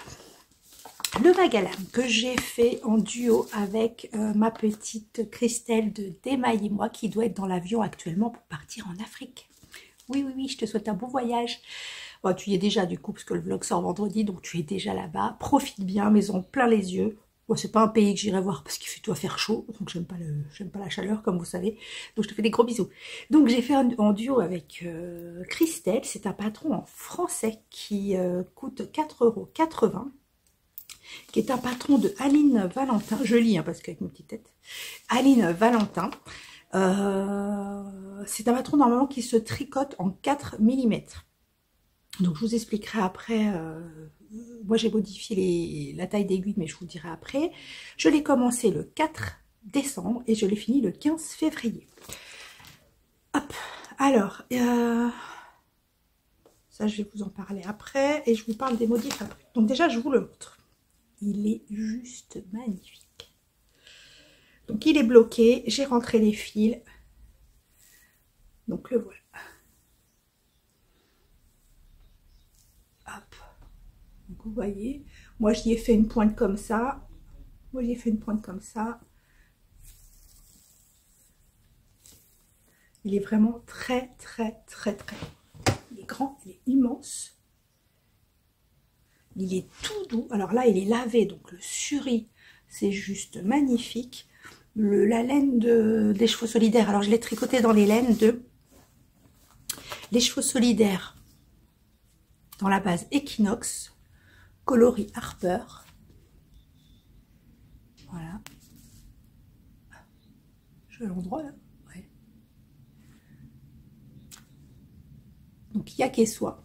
le vague à lame que j'ai fait en duo avec ma petite Christelle de Démaille-moi, qui doit être dans l'avion actuellement pour partir en Afrique. Oui, oui, oui, je te souhaite un bon voyage. Bon, tu y es déjà du coup, parce que le vlog sort vendredi, donc tu es déjà là-bas. Profite bien, mais en plein les yeux. Bon, c'est pas un pays que j'irai voir parce qu'il doit faire chaud, donc j'aime pas la chaleur, comme vous savez. Donc je te fais des gros bisous. Donc j'ai fait en duo avec Christelle, c'est un patron en français qui coûte 4,80 €, qui est un patron de Aline Valentin. Je lis, hein, parce qu'avec ma petite tête. Aline Valentin. C'est un patron normalement qui se tricote en 4 mm. Donc je vous expliquerai après. Moi j'ai modifié la taille d'aiguille, mais je vous dirai après. Je l'ai commencé le 4 décembre et je l'ai fini le 15 février. Hop, alors, ça je vais vous en parler après et je vous parle des modifs après. Donc déjà je vous le montre. Il est juste magnifique. Donc il est bloqué, j'ai rentré les fils. Donc le voilà. Hop. Donc vous voyez, moi j'y ai fait une pointe comme ça. Il est vraiment très il est grand, il est immense. Il est tout doux. Alors là, il est lavé, donc le suri, c'est juste magnifique. La laine des chevaux solidaires. Alors je l'ai tricoté dans les laines les chevaux solidaires dans la base Equinox, coloris Harper. Voilà. Je vais à l'endroit là. Ouais. Donc il y a qu'est soit.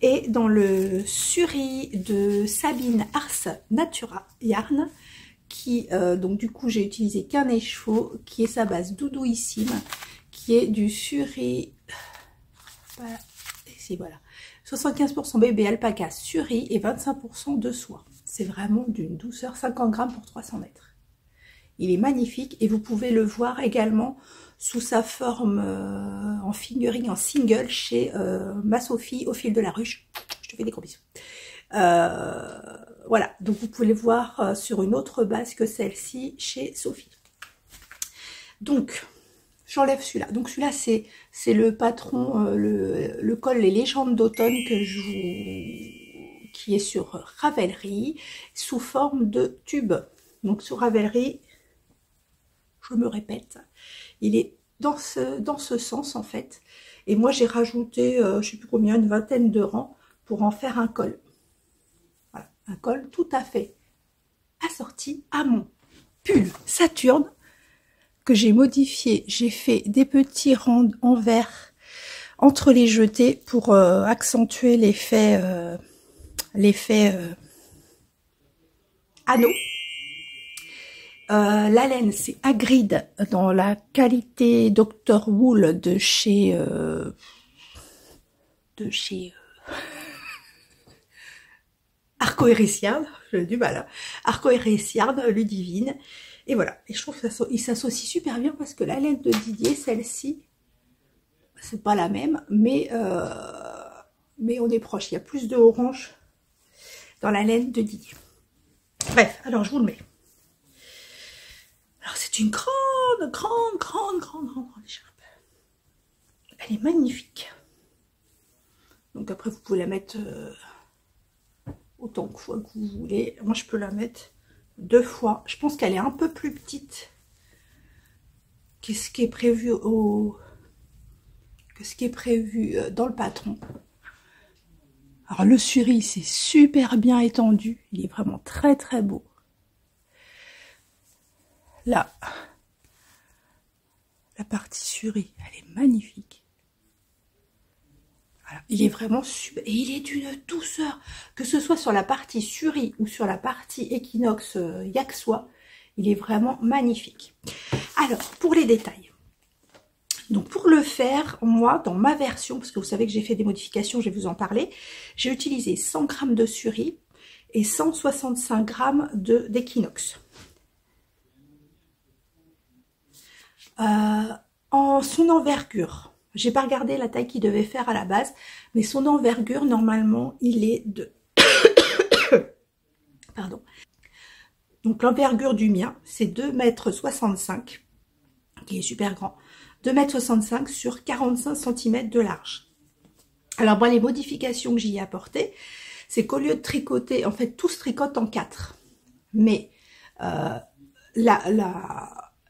Et dans le suri de Sabine Ars Natura Yarn, qui donc du coup j'ai utilisé qu'un écheveau, qui est sa base doudouissime, qui est du suri, voilà, ici voilà, 75% bébé alpaca suri et 25% de soie. C'est vraiment d'une douceur, 50 grammes pour 300 mètres. Il est magnifique et vous pouvez le voir également sous sa forme en fingering, en single chez ma Sophie au fil de la ruche. Je te fais des gros bisous. Voilà, donc vous pouvez le voir sur une autre base que celle-ci chez Sophie. Donc, j'enlève celui-là. Donc celui-là, c'est le patron, le col Les légendes d'automne qui est sur Ravelry, sous forme de tube. Donc sur Ravelry, je me répète, il est dans ce sens en fait. Et moi j'ai rajouté, je sais plus combien, une vingtaine de rangs pour en faire un col. Voilà, un col tout à fait assorti à mon pull Saturne que j'ai modifié. J'ai fait des petits rangs en vert entre les jetés pour accentuer l'effet anneau. La laine, c'est Hagrid dans la qualité Dr. Wool de chez Arcoiris Yarn, j'ai du mal, hein. Arcoiris Yarn, Ludivine. Et voilà, et je trouve qu'il s'associe super bien parce que la laine de Didier, celle-ci, c'est pas la même, mais on est proche. Il y a plus de orange dans la laine de Didier. Bref, alors je vous le mets. Alors c'est une grande écharpe. Elle est magnifique. Donc après vous pouvez la mettre autant de fois que vous voulez. Moi je peux la mettre 2 fois. Je pense qu'elle est un peu plus petite que ce qui est prévu dans le patron. Alors le suri c'est super bien étendu. Il est vraiment très beau. Là, la partie suri, elle est magnifique. Voilà, il est vraiment super. Et il est d'une douceur, que ce soit sur la partie suri ou sur la partie Equinox Yaxois, il est vraiment magnifique. Alors, pour les détails. Donc, pour le faire, moi, dans ma version, parce que vous savez que j'ai fait des modifications, je vais vous en parler, j'ai utilisé 100 g de suri et 165 g d'Equinox. En son envergure, j'ai pas regardé la taille qu'il devait faire à la base, mais son envergure normalement il est de pardon, donc l'envergure du mien c'est 2,65 m, qui est super grand, 2,65 m sur 45 cm de large. Alors moi les modifications que j'y ai apportées, c'est qu'au lieu de tricoter, en fait tout se tricote en 4, mais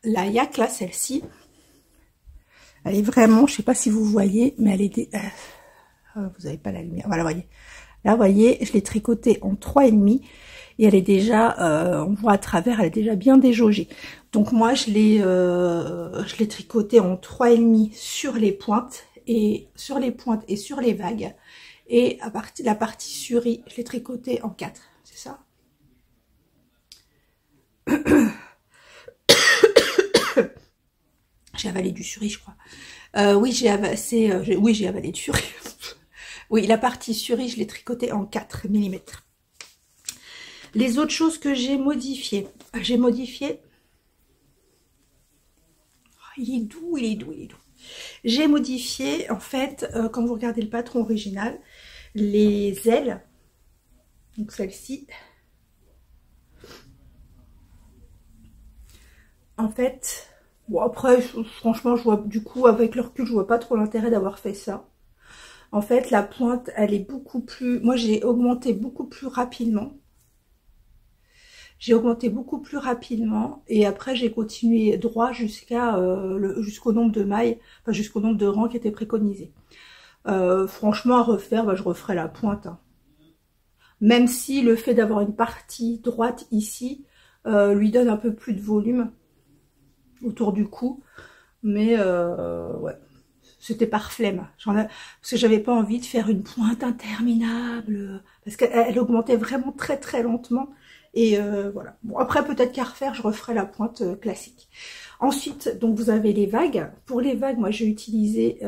la yak là, celle-ci, elle est vraiment, je sais pas si vous voyez, mais elle est vous n'avez pas la lumière, voilà, voyez. Là, vous voyez, je l'ai tricotée en 3,5 et elle est déjà, on voit à travers, elle est déjà bien déjaugée. Donc moi, je l'ai tricotée en 3,5 sur les pointes et sur les vagues. Et la partie suri, je l'ai tricotée en 4, c'est ça? J'ai avalé du suri, je crois. Oui, j'ai avalé du suri. Oui, la partie suri, je l'ai tricotée en 4 mm. Les autres choses que j'ai modifiées. Il est doux, il est doux, il est doux. J'ai modifié, en fait, quand vous regardez le patron original, les ailes. Donc celle-ci. En fait, bon après, franchement, je vois, du coup, avec le recul, je vois pas trop l'intérêt d'avoir fait ça. En fait, la pointe, elle est beaucoup plus... Moi, j'ai augmenté beaucoup plus rapidement. Et après j'ai continué droit jusqu'au nombre de mailles, enfin jusqu'au nombre de rangs qui étaient préconisés. Franchement, à refaire, bah, je referai la pointe. Hein. Même si le fait d'avoir une partie droite ici lui donne un peu plus de volume autour du cou. Mais ouais, c'était par flemme. Parce que j'avais pas envie de faire une pointe interminable. Parce qu'elle augmentait vraiment très très lentement. Et voilà. Bon, après, peut-être qu'à refaire, je referai la pointe classique. Ensuite, donc vous avez les vagues. Pour les vagues, moi, j'ai utilisé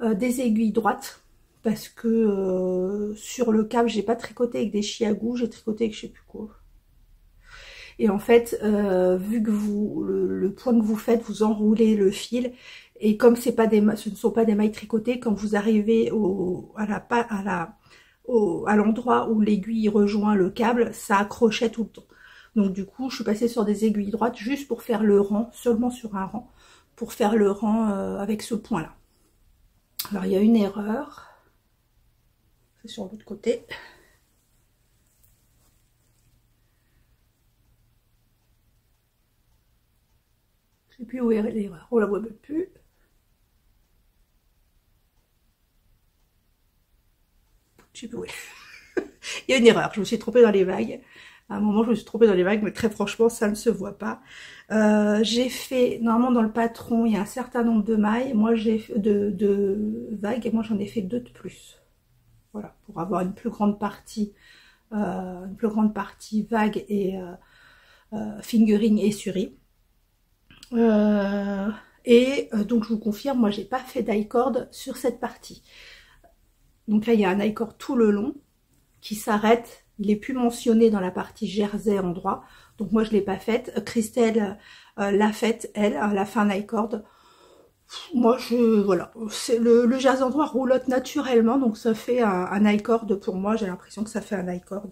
des aiguilles droites. Parce que sur le câble, j'ai pas tricoté avec des chiagous, j'ai tricoté avec je sais plus quoi. Et en fait, vu que le point que vous faites, vous enroulez le fil. Et comme ce ne sont pas des mailles tricotées, quand vous arrivez à l'endroit où l'aiguille rejoint le câble, ça accrochait tout le temps. Donc du coup, je suis passée sur des aiguilles droites juste pour faire le rang, seulement sur un rang, pour faire le rang avec ce point-là. Alors il y a une erreur, c'est sur l'autre côté. Je ne sais plus où est l'erreur, on la voit même plus. Je sais plus où est. Il y a une erreur, je me suis trompée dans les vagues. À un moment, je me suis trompée dans les vagues, mais très franchement, ça ne se voit pas. J'ai fait, normalement dans le patron, il y a un certain nombre de mailles. Moi, j'ai de vagues, et moi j'en ai fait 2 de plus. Voilà, pour avoir une plus grande partie vague et fingering et suri. Donc je vous confirme, moi j'ai pas fait die-cord sur cette partie. Donc là, il y a un die-cord tout le long qui s'arrête. Il est plus mentionné dans la partie jersey endroit. Donc moi, je l'ai pas faite. Christelle l'a faite, elle, à la fin die-cord. Moi, voilà. Le jersey endroit roulotte naturellement. Donc ça fait un die-cord pour moi. J'ai l'impression que ça fait un die-cord.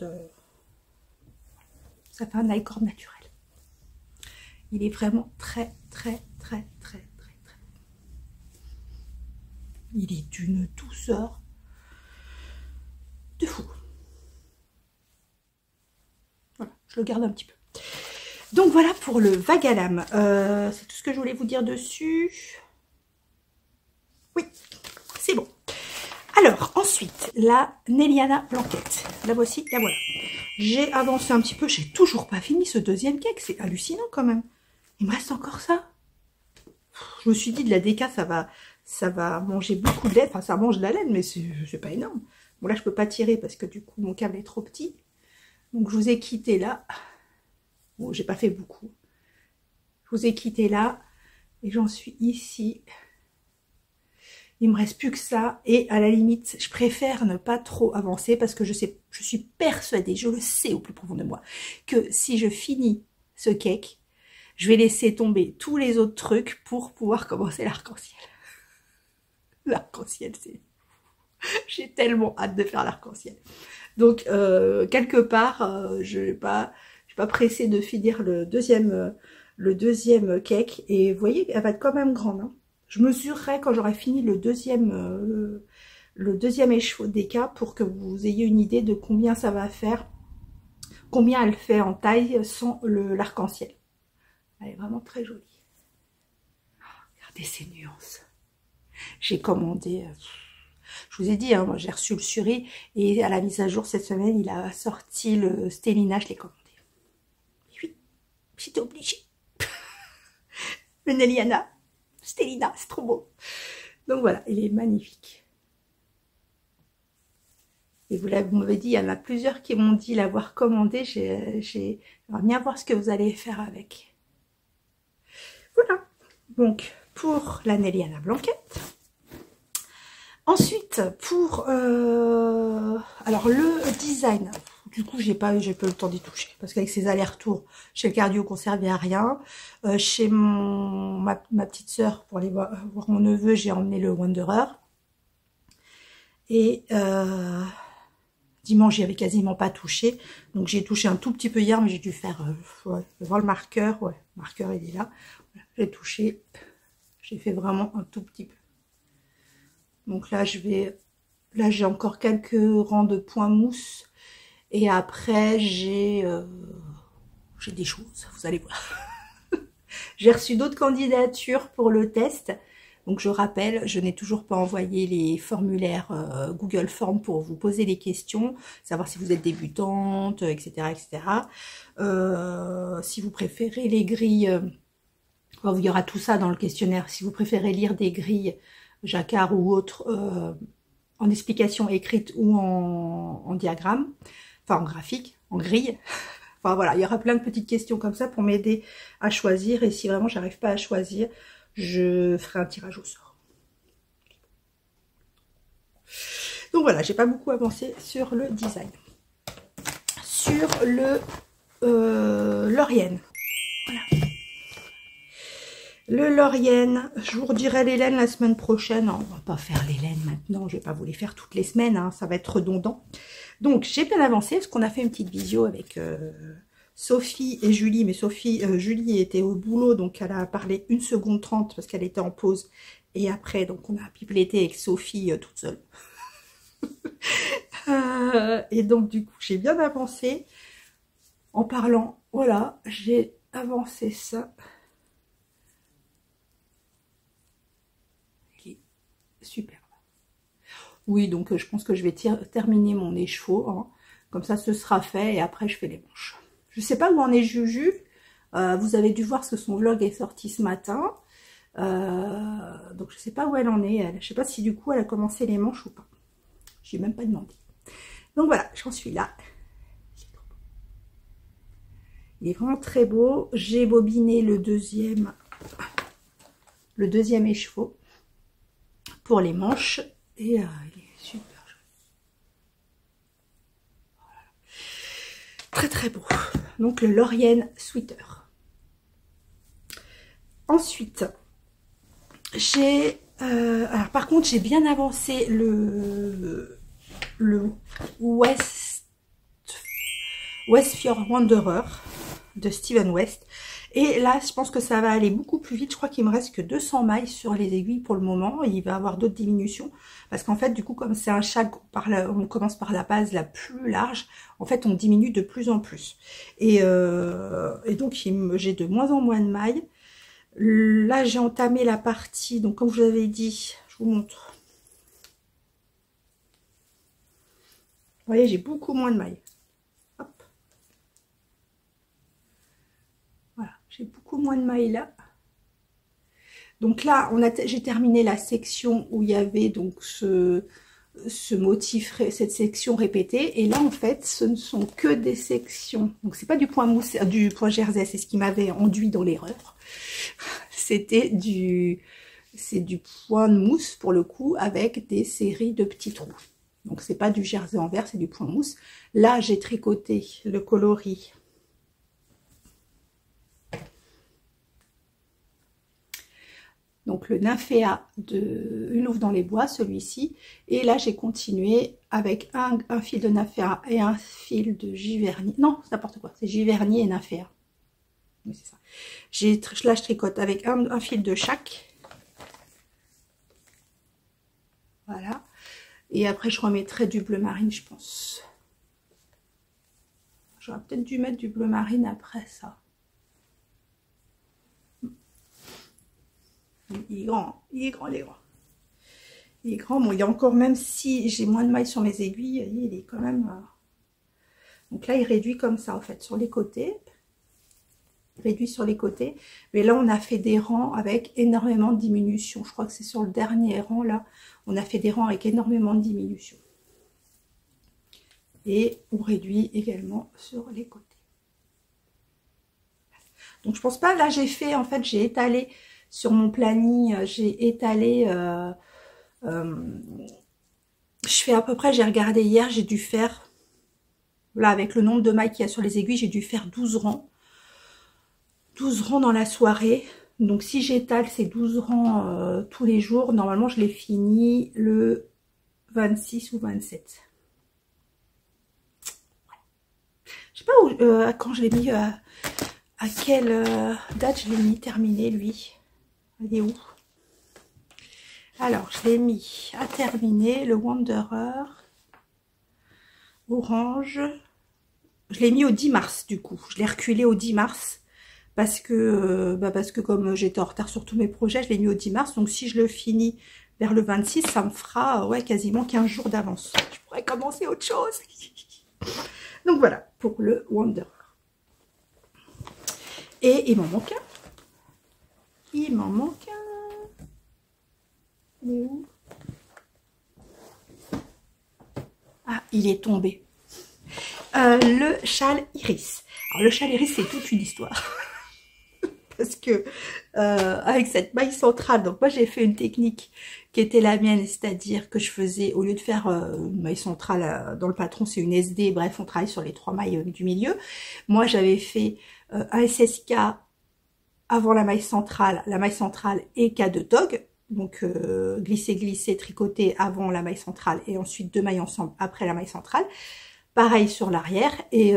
Ça fait un die-cord naturel. Il est vraiment très, très, très, très, très, très. Il est d'une douceur de fou. Voilà, je le garde un petit peu. Donc voilà pour le vague à lame. C'est tout ce que je voulais vous dire dessus. Oui, c'est bon. Alors, ensuite, la Nelliana Blanquette. La voici, la voilà. J'ai avancé un petit peu, j'ai toujours pas fini ce deuxième cake. C'est hallucinant quand même. Il me reste encore ça. Je me suis dit, de la déca, ça va manger beaucoup de laine. Enfin, ça mange de la laine, mais c'est pas énorme. Bon, là, je peux pas tirer parce que du coup, mon câble est trop petit. Donc, je vous ai quitté là. Bon, j'ai pas fait beaucoup. Je vous ai quitté là. Et j'en suis ici. Il me reste plus que ça. Et à la limite, je préfère ne pas trop avancer parce que je suis persuadée, je le sais au plus profond de moi, que si je finis ce cake, je vais laisser tomber tous les autres trucs pour pouvoir commencer l'arc-en-ciel. L'arc-en-ciel, c'est... J'ai tellement hâte de faire l'arc-en-ciel. Donc, quelque part, je ne suis pas pressée de finir le deuxième cake. Et vous voyez, elle va être quand même grande. Hein. Je mesurerai quand j'aurai fini le deuxième écheveau d'éca pour que vous ayez une idée de combien ça va faire, combien elle fait en taille sans l'arc-en-ciel. Elle est vraiment très jolie. Regardez ces nuances. J'ai commandé... je vous ai dit, hein, moi j'ai reçu le suri et à la mise à jour cette semaine, il a sorti le Stellina, je l'ai commandé. Et oui, j'étais obligée. Le Nelliana, Stellina, c'est trop beau. Donc voilà, il est magnifique. Et vous m'avez dit, il y en a plusieurs qui m'ont dit l'avoir commandé. J'aimerais bien voir ce que vous allez faire avec. Voilà. Donc, pour la Nelliana Blanquette. Ensuite, pour alors le design, du coup j'ai pas eu le temps d'y toucher parce qu'avec ces allers-retours chez le cardio qu'on servait à rien, chez ma petite sœur pour aller voir mon neveu, j'ai emmené le Wanderer et dimanche j'y avais quasiment pas touché, donc j'ai touché un tout petit peu hier, mais j'ai dû faire voir le marqueur, le marqueur il est là, voilà, j'ai touché, j'ai fait vraiment un tout petit peu. Donc là, j'ai encore quelques rangs de points mousse. Et après, j'ai des choses, vous allez voir. J'ai reçu d'autres candidatures pour le test. Donc je rappelle, je n'ai toujours pas envoyé les formulaires Google Form pour vous poser les questions, savoir si vous êtes débutante, etc. Si vous préférez les grilles, il y aura tout ça dans le questionnaire. Si vous préférez lire des grilles Jacquard ou autres en explication écrite ou en diagramme, enfin en graphique, en grille. Enfin voilà, il y aura plein de petites questions comme ça pour m'aider à choisir. Et si vraiment j'arrive pas à choisir, je ferai un tirage au sort. Donc voilà, j'ai pas beaucoup avancé sur le design. Sur le Laurienne. Voilà. Le Laurienne, je vous redirai les laines la semaine prochaine. On va pas faire les laines maintenant, je vais pas vous les faire toutes les semaines, hein, ça va être redondant. Donc j'ai bien avancé parce qu'on a fait une petite visio avec Sophie et Julie, mais Julie était au boulot, donc elle a parlé 1 seconde 30 parce qu'elle était en pause. Et après, donc on a pipletté avec Sophie toute seule. Et donc du coup, j'ai bien avancé en parlant. Voilà, j'ai avancé ça. Superbe. Oui, donc je pense que je vais terminer mon écheveau. Hein. Comme ça, ce sera fait et après, je fais les manches. Je sais pas où en est Juju. Vous avez dû voir que son vlog est sorti ce matin. Donc, je sais pas où elle en est. Elle. Je sais pas si du coup, elle a commencé les manches ou pas. Je n'ai même pas demandé. Donc voilà, j'en suis là. Il est vraiment très beau. J'ai bobiné le deuxième écheveau pour les manches et il est super joli. Voilà. Très très beau. Donc le Laurienne Sweater. Ensuite, j'ai alors par contre j'ai bien avancé le Westfield Wanderer de Steven West. Et là, je pense que ça va aller beaucoup plus vite. Je crois qu'il me reste que 200 mailles sur les aiguilles pour le moment. Il va y avoir d'autres diminutions. Parce qu'en fait, du coup, comme c'est un châle, on commence par la base la plus large, en fait, on diminue de plus en plus. Et donc, j'ai de moins en moins de mailles. Là, j'ai entamé la partie, donc comme je vous avais dit, je vous montre. Vous voyez, j'ai beaucoup moins de mailles. J'ai beaucoup moins de mailles là. Donc là, j'ai terminé la section où il y avait donc ce motif, cette section répétée. Et là, en fait, ce ne sont que des sections. Donc, c'est pas du point mousse, du point jersey. C'est ce qui m'avait enduit dans l'erreur. C'est du point de mousse, pour le coup, avec des séries de petits trous. Donc, c'est pas du jersey en vert, c'est du point mousse. Là, j'ai tricoté le coloris. Donc le Nymphéa de Une louve dans les bois, celui-ci. Et là, j'ai continué avec un fil de Nymphéa et un fil de Giverny. Non, c'est n'importe quoi, c'est Giverny et Nymphéa. Oui, c'est ça. Là, je tricote avec un fil de chaque. Voilà. Et après, je remettrai du bleu marine, je pense. J'aurais peut-être dû mettre du bleu marine après ça. Il est grand, il est grand, il est grand. Il est grand, bon, il est encore, même si j'ai moins de mailles sur mes aiguilles, il est quand même... Donc là, il réduit comme ça, en fait, sur les côtés. Il réduit sur les côtés. Mais là, on a fait des rangs avec énormément de diminution. Je crois que c'est sur le dernier rang, là. On a fait des rangs avec énormément de diminution. et on réduit également sur les côtés. Donc je pense pas, là j'ai fait, en fait j'ai étalé sur mon planning, j'ai étalé, je fais à peu près, j'ai regardé hier, j'ai dû faire, là avec le nombre de mailles qu'il y a sur les aiguilles, j'ai dû faire 12 rangs. 12 rangs dans la soirée. Donc si j'étale ces 12 rangs tous les jours, normalement je les finis le 26 ou 27. Je sais pas où, quand je l'ai mis, à quelle date je l'ai mis terminé lui. Il est où? Alors je l'ai mis à terminer le Wanderer orange. Je l'ai mis au 10 mars du coup. Je l'ai reculé au 10 mars. Parce que comme j'étais en retard sur tous mes projets, je l'ai mis au 10 mars. Donc si je le finis vers le 26, ça me fera ouais, quasiment 15 jours d'avance. Je pourrais commencer autre chose. Donc voilà, pour le Wanderer. Et il m'en manque un. Il m'en manque un. Il est où? Ah, il est tombé. Le châle iris. Alors le châle iris, c'est toute une histoire. Parce que avec cette maille centrale, donc moi j'ai fait une technique qui était la mienne, c'est-à-dire que je faisais, au lieu de faire une maille centrale dans le patron, c'est une SD, bref on travaille sur les 3 mailles du milieu. Moi j'avais fait un SSK avant la maille centrale et K2 tog, donc glisser, tricoter avant la maille centrale et ensuite 2 mailles ensemble après la maille centrale. Pareil sur l'arrière et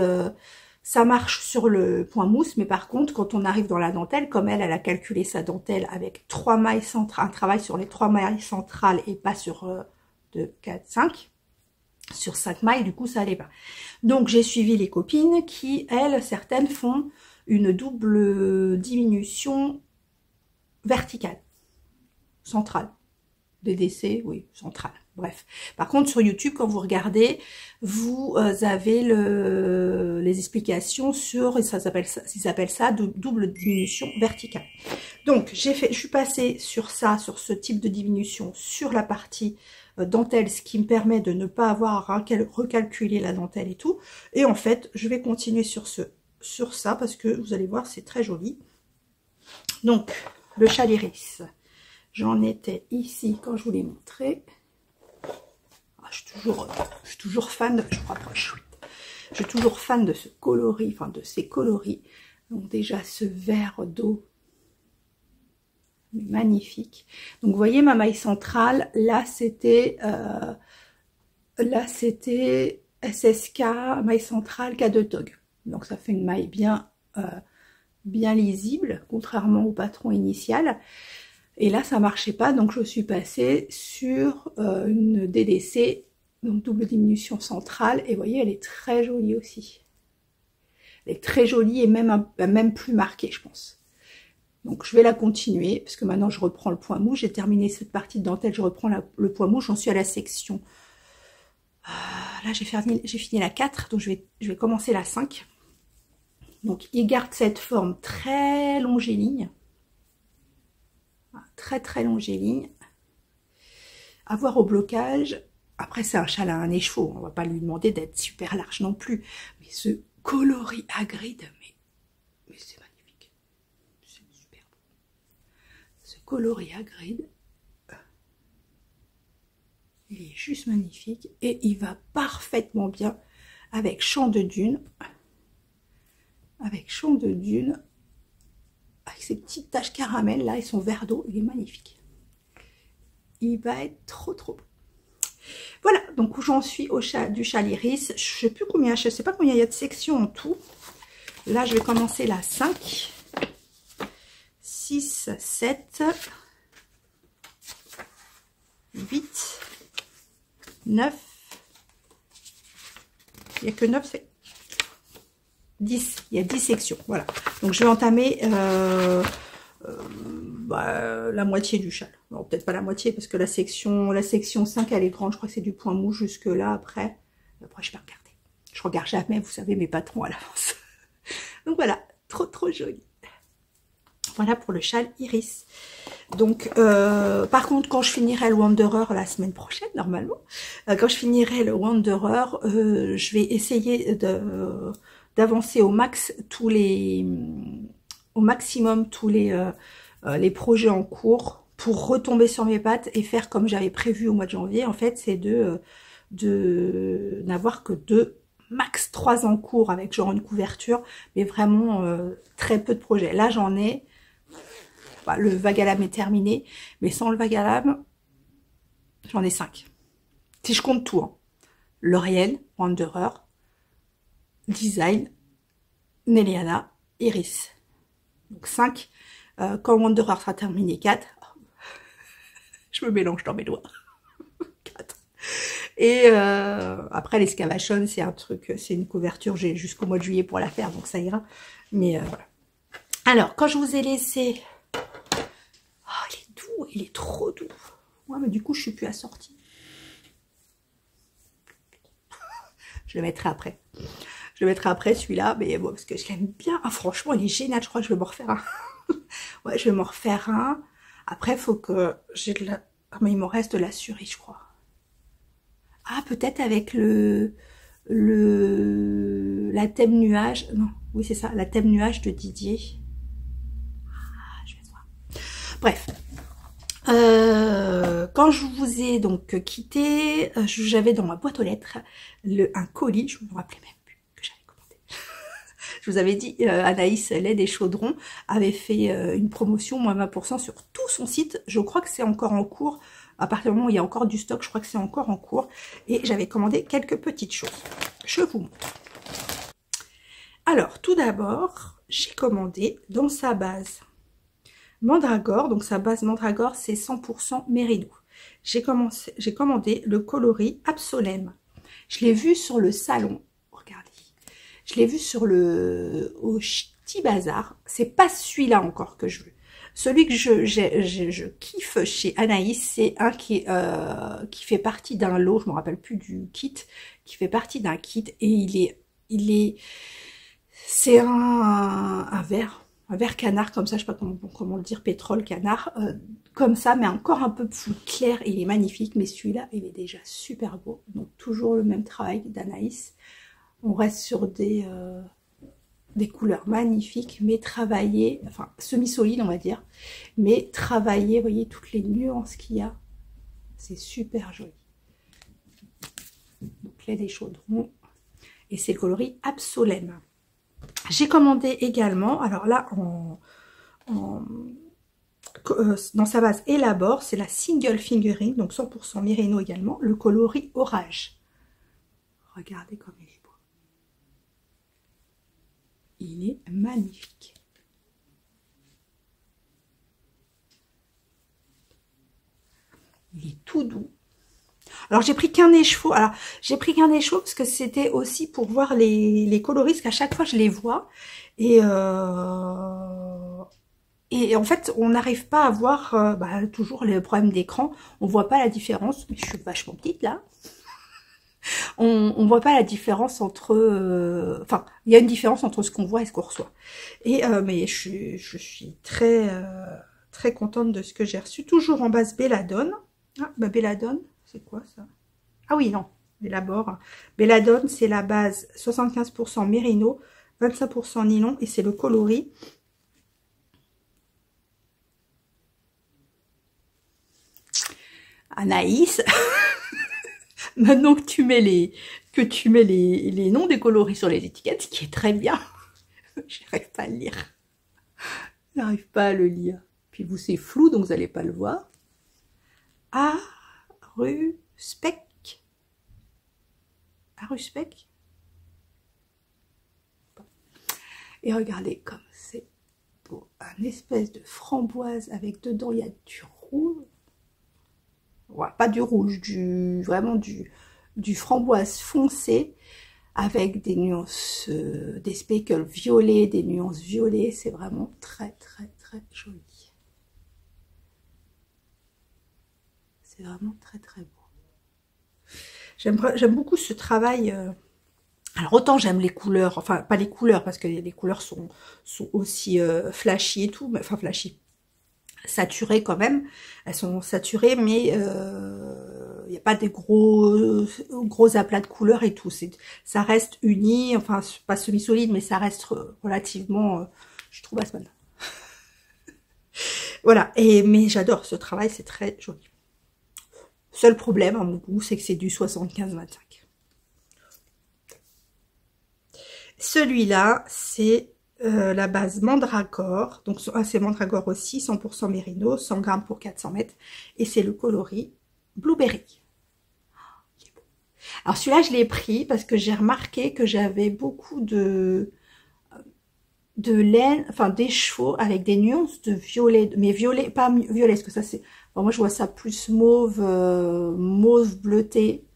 ça marche sur le point mousse, mais par contre, quand on arrive dans la dentelle, comme elle a calculé sa dentelle avec 3 mailles centrales, un travail sur les 3 mailles centrales et pas sur 2, 4, 5, sur 5 mailles, du coup, ça allait pas. Donc, j'ai suivi les copines qui, elles, certaines font une double diminution verticale, centrale. DDC, oui, centrale. Bref. Par contre, sur YouTube, quand vous regardez, vous avez les explications sur, ça s'appelle ça, double diminution verticale. Donc, je suis passée sur ça, sur ce type de diminution, sur la partie dentelle, ce qui me permet de ne pas avoir à recalculer la dentelle et tout. Et en fait, je vais continuer sur ça, parce que vous allez voir, c'est très joli. Donc, le châle iris. J'en étais ici quand je vous l'ai montré. Je suis toujours fan de, je suis toujours fan de ce coloris, enfin de ces coloris. Donc déjà ce vert d'eau, magnifique. Donc vous voyez ma maille centrale, là c'était SSK, maille centrale K2 tog. Donc ça fait une maille bien lisible, contrairement au patron initial. Et là, ça marchait pas, donc je suis passée sur une DDC, donc double diminution centrale. Et vous voyez, elle est très jolie aussi. Elle est très jolie et même plus marquée, je pense. Donc je vais la continuer, parce que maintenant je reprends le point mouche. J'ai terminé cette partie de dentelle, je reprends le point mouche. J'en suis à la section. Là, j'ai fini la 4, donc je vais commencer la 5. Donc il garde cette forme très longiligne. Très longiligne, à voir au blocage. Après c'est un châle à un écheveau, on va pas lui demander d'être super large non plus, mais ce coloris à grid, mais c'est magnifique, c'est super beau. Ce coloris à grid, il est juste magnifique et il va parfaitement bien avec champ de dune, avec ces petites taches caramel là et son verre d'eau, il est magnifique. Il va être trop beau. Voilà, donc où j'en suis du châle iris. Je sais plus combien, je sais pas combien il y a de sections en tout. Là, je vais commencer la 5, 6, 7, 8, 9. Il n'y a que 9, c'est 10. Il y a 10 sections, voilà. Donc je vais entamer la moitié du châle. Bon, peut-être pas la moitié parce que la section 5 elle est grande, je crois que c'est du point mouche jusque là. Après je vais regarder. Je regarde jamais, vous savez, mes patrons à l'avance. Donc voilà, trop joli. Voilà pour le châle iris. Donc, par contre, quand je finirai le Wanderer la semaine prochaine, normalement, quand je finirai le Wanderer, je vais essayer d'avancer au maximum tous les projets en cours pour retomber sur mes pattes et faire comme j'avais prévu au mois de janvier. En fait, c'est de n'avoir que 2, max 3 en cours avec genre une couverture, mais vraiment très peu de projets. Là, j'en ai... Bah, le vague à l'âme est terminé, mais sans le vague à l'âme, j'en ai 5. Si je compte tout, hein. L'Oriel, Wanderer, Design, Néliana, Iris. Donc 5. Quand Wanderer sera terminé, 4. Je me mélange dans mes doigts. 4. Et après l'excavation, c'est un truc, c'est une couverture, j'ai jusqu'au mois de juillet pour la faire, donc ça ira. Mais voilà. Alors, quand je vous ai laissé... Oh, il est doux, il est trop doux. Ouais, mais du coup, je suis plus assortie. Je le mettrai après. Je le mettrai après, celui-là, mais bon, parce que je l'aime bien. Ah, franchement, il est génial. Je crois que je vais m'en refaire un. Ouais, je vais m'en refaire un. Après, il faut que j'ai de la... Ah, mais il m'en reste de la cerise, je crois. Ah, peut-être avec la thème nuage. Non, oui, c'est ça, la thème nuage de Didier. Ah, je vais voir. Bref. Quand je vous ai donc quitté, j'avais dans ma boîte aux lettres un colis, je me rappelais même plus que j'avais commandé. Je vous avais dit, Anaïs Lait et Chaudron avait fait une promotion, moins 20% sur tout son site. Je crois que c'est encore en cours. À partir du moment où il y a encore du stock, je crois que c'est encore en cours. Et j'avais commandé quelques petites choses. Je vous montre. Alors, tout d'abord, j'ai commandé dans sa base Mandragore. Donc, sa base Mandragore, c'est 100% Mérino. J'ai commandé le coloris Absolème. Je l'ai vu sur le salon. Regardez. Je l'ai vu au Ch'ti Bazar. C'est pas celui-là encore que je veux. Celui que je kiffe chez Anaïs, c'est un qui fait partie d'un lot, je ne me rappelle plus du kit, qui fait partie d'un kit et c'est un vert canard comme ça, je ne sais pas comment le dire, pétrole canard, comme ça, mais encore un peu plus clair, il est magnifique, mais celui-là, il est déjà super beau, donc toujours le même travail d'Anaïs. On reste sur des couleurs magnifiques, mais travaillées, enfin semi-solides on va dire, mais travaillées, vous voyez toutes les nuances qu'il y a, c'est super joli. Donc là des chaudrons, et c'est le coloris Absolème. J'ai commandé également, alors là dans sa base Élabore, c'est la single fingering, donc 100% Mérino également, le coloris Orage. Regardez comme il est beau. Il est magnifique. Il est tout doux. Alors j'ai pris qu'un écheveau. Alors j'ai pris qu'un écheveau parce que c'était aussi pour voir les coloris, parce qu'à chaque fois je les vois. Et en fait on n'arrive pas à voir toujours le problème d'écran. On voit pas la différence. Mais je suis vachement petite là. On voit pas la différence entre... Enfin, il y a une différence entre ce qu'on voit et ce qu'on reçoit. Mais je suis très, très contente de ce que j'ai reçu. Toujours en base Belladone. Ah, bah Belladone, c'est quoi ça? Ah oui, non, Élabore. Belladone, c'est la base 75% Mérino, 25% nylon et c'est le coloris. Anaïs, maintenant que tu mets les noms des coloris sur les étiquettes, ce qui est très bien, j'arrive pas à le lire. J'arrive pas à le lire. Puis vous, c'est flou, donc vous n'allez pas le voir. Aruspec. Aruspec. Et regardez comme c'est beau. Un espèce de framboise avec dedans, il y a du rouge. Ouais, pas du rouge, vraiment du framboise foncé avec des nuances, des speckles violets, des nuances violets. C'est vraiment très, très, très joli. C'est vraiment très très beau. J'aime beaucoup ce travail. Alors autant j'aime les couleurs, enfin pas les couleurs parce que les couleurs sont aussi flashy et tout, mais, enfin flashy. saturées quand même. Elles sont saturées, mais il n'y a pas des gros aplats de couleurs et tout. Ça reste uni, enfin pas semi-solide, mais ça reste relativement, je trouve, à ce moment-là. Voilà, mais j'adore ce travail, c'est très joli. Seul problème à mon goût, c'est que c'est du 75-25. Celui-là, c'est la base Mandragore. Donc, c'est Mandragore aussi, 100% Mérino, 100 grammes pour 400 mètres. Et c'est le coloris Blueberry. Alors, celui-là, je l'ai pris parce que j'ai remarqué que j'avais beaucoup de laine, enfin des chevaux avec des nuances de violet, mais violet, pas violet, parce que ça c'est, bon, moi je vois ça plus mauve, mauve bleuté,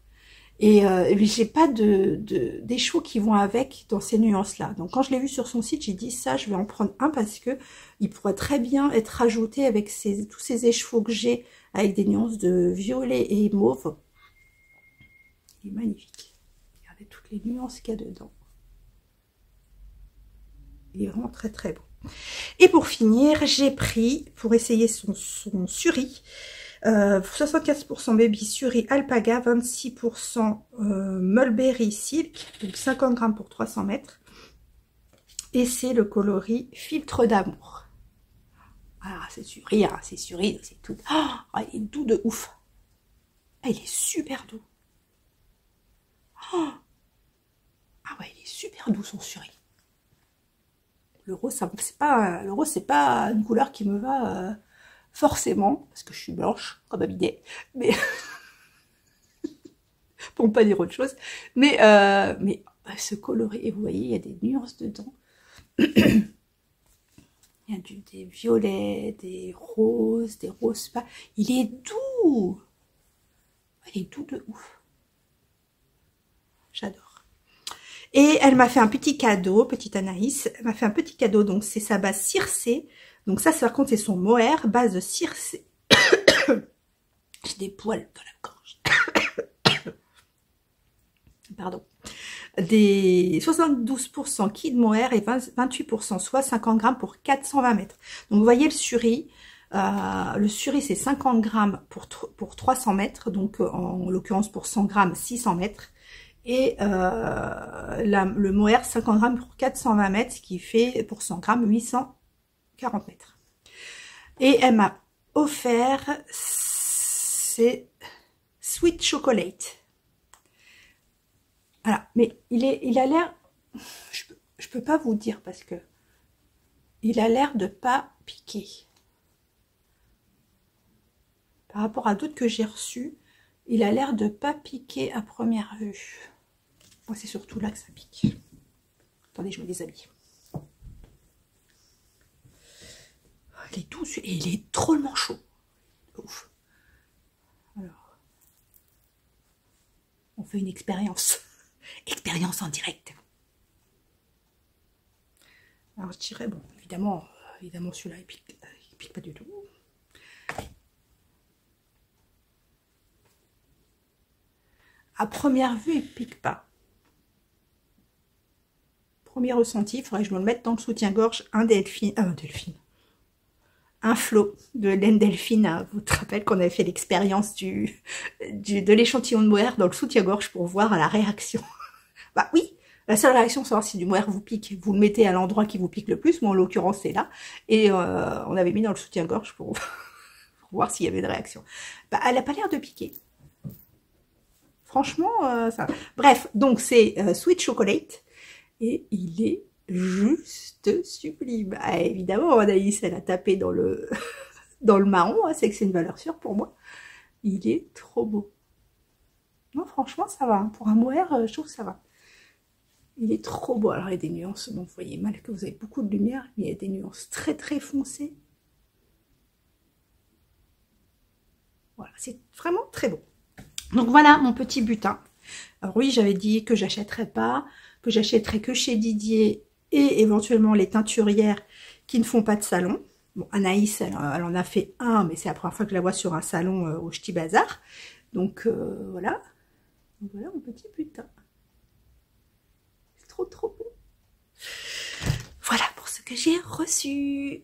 et j'ai pas des chevaux qui vont avec dans ces nuances là. Donc quand je l'ai vu sur son site, j'ai dit ça, je vais en prendre un parce que il pourrait très bien être ajouté avec tous ces écheveaux que j'ai avec des nuances de violet et mauve. Il est magnifique. Regardez toutes les nuances qu'il y a dedans. Il est vraiment très très beau. Et pour finir, j'ai pris, pour essayer son Suri, 75% baby Suri alpaga, 26% mulberry silk, donc 50 grammes pour 300 mètres. Et c'est le coloris filtre d'amour. Ah, c'est Suri, hein, c'est Suri, c'est tout. Oh, il est doux de ouf. Ah, il est super doux. Oh. Ah ouais, il est super doux son Suri. Le rose, c'est pas une couleur qui me va forcément, parce que je suis blanche, comme habillée, mais pour ne pas dire autre chose. Mais ce coloris, et vous voyez, il y a des nuances dedans. Il y a des violets, des roses pas. Il est doux. Il est doux de ouf. J'adore. Et elle m'a fait un petit cadeau, petite Anaïs, elle m'a fait un petit cadeau, donc c'est sa base circé. Donc ça, par contre, c'est son mohair, base circé. J'ai des poils dans la gorge. Pardon. Des 72% kid mohair et 28%, soit 50 grammes pour 420 mètres. Donc vous voyez le Suri. Le Suri, c'est 50 grammes pour 300 mètres, donc en l'occurrence pour 100 grammes, 600 mètres. Et le mohair 50 grammes pour 420 mètres, ce qui fait pour 100 grammes 840 mètres. Et elle m'a offert c'est Sweet Chocolate. Voilà, mais il a l'air, je peux pas vous dire parce que il a l'air de pas piquer. Par rapport à d'autres que j'ai reçus, il a l'air de pas piquer à première vue. Moi, c'est surtout là que ça pique. Attendez, je me déshabille. Il est doux et il est drôlement chaud. Ouf. Alors, on fait une expérience. Expérience en direct. Alors, je dirais, bon, évidemment celui-là, il pique pas du tout. À première vue, il pique pas. Premier ressenti, il faudrait que je me le mette dans le soutien-gorge, un flot de laine delphine. Vous te rappelez qu'on avait fait l'expérience de l'échantillon de mohair dans le soutien-gorge pour voir la réaction. Bah oui, la seule réaction, c'est savoir si du mohair vous pique. Vous le mettez à l'endroit qui vous pique le plus, moi en l'occurrence c'est là. Et on avait mis dans le soutien-gorge pour voir s'il y avait une réaction. Bah, elle n'a pas l'air de piquer. Franchement, ça. Bref, donc c'est Sweet Chocolate. Et il est juste sublime. Ah, évidemment, Anaïs, elle a tapé dans le marron. Hein, c'est que c'est une valeur sûre pour moi. Il est trop beau. Non, franchement, ça va. Hein. Pour un mohair, je trouve que ça va. Il est trop beau. Alors, il y a des nuances. Bon, vous voyez mal que vous avez beaucoup de lumière. Mais il y a des nuances très, très foncées. Voilà, c'est vraiment très beau. Donc, voilà mon petit butin. Alors oui, j'avais dit que j'achèterais pas, que j'achèterais que chez Didier et éventuellement les teinturières qui ne font pas de salon. Bon, Anaïs, elle en a fait un, mais c'est la première fois que je la vois sur un salon au Ch'ti Bazar. Donc voilà. Donc, voilà mon petit butin. C'est trop trop beau. Voilà pour ce que que j'ai reçu?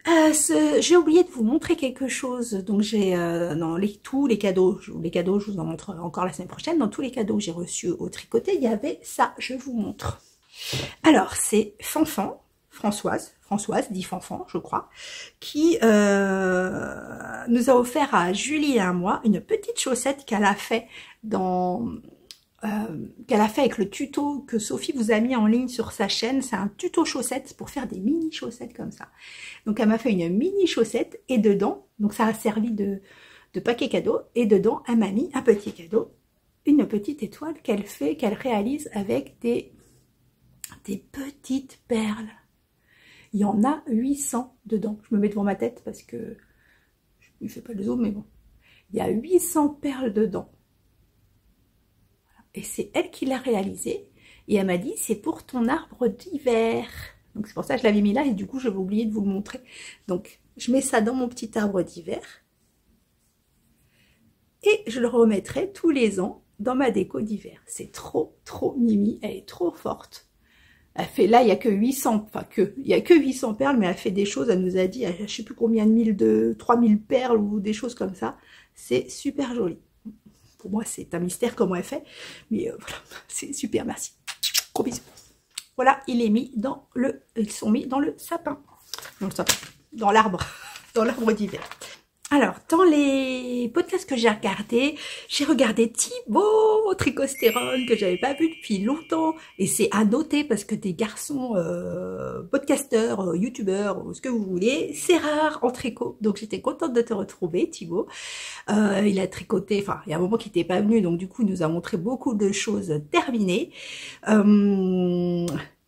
J'ai oublié de vous montrer quelque chose. Donc j'ai dans tous les cadeaux, je vous en montre encore la semaine prochaine. Dans tous les cadeaux que j'ai reçus au tricoté, il y avait ça. Je vous montre. Alors c'est Fanfan, Françoise dit Fanfan, je crois, qui nous a offert à Julie et à moi une petite chaussette qu'elle a fait avec le tuto que Sophie vous a mis en ligne sur sa chaîne. C'est un tuto chaussettes pour faire des mini chaussettes comme ça. Donc elle m'a fait une mini chaussette et dedans, donc ça a servi de paquet cadeau, et dedans elle m'a mis un petit cadeau, une petite étoile qu'elle réalise avec des petites perles. Il y en a 800 dedans. Je me mets devant ma tête parce que je ne fais pas le zoom, mais bon. Il y a 800 perles dedans. Et c'est elle qui l'a réalisé. Et elle m'a dit, c'est pour ton arbre d'hiver. Donc c'est pour ça que je l'avais mis là et du coup, j'avais oublié de vous le montrer. Donc, je mets ça dans mon petit arbre d'hiver. Et je le remettrai tous les ans dans ma déco d'hiver. C'est trop mimi. Elle est trop forte. Elle fait, là, il n'y a que 800, il y a que 800 perles, mais elle fait des choses, elle nous a dit, je ne sais plus combien de 3000 perles ou des choses comme ça. C'est super joli. Pour moi, c'est un mystère comment elle fait, mais voilà, c'est super, merci. Gros bisous. Voilà, ils sont mis dans le sapin, dans l'arbre, dans l'arbre d'hiver. Alors, dans les podcasts que j'ai regardé Thibaut Tricostérone, que j'avais pas vu depuis longtemps. Et c'est à noter parce que des garçons podcasteurs, youtubeurs, ce que vous voulez, c'est rare en tricot. Donc, j'étais contente de te retrouver, Thibaut. Il a tricoté, enfin, il y a un moment qu'il n'était pas venu, donc du coup, il nous a montré beaucoup de choses terminées.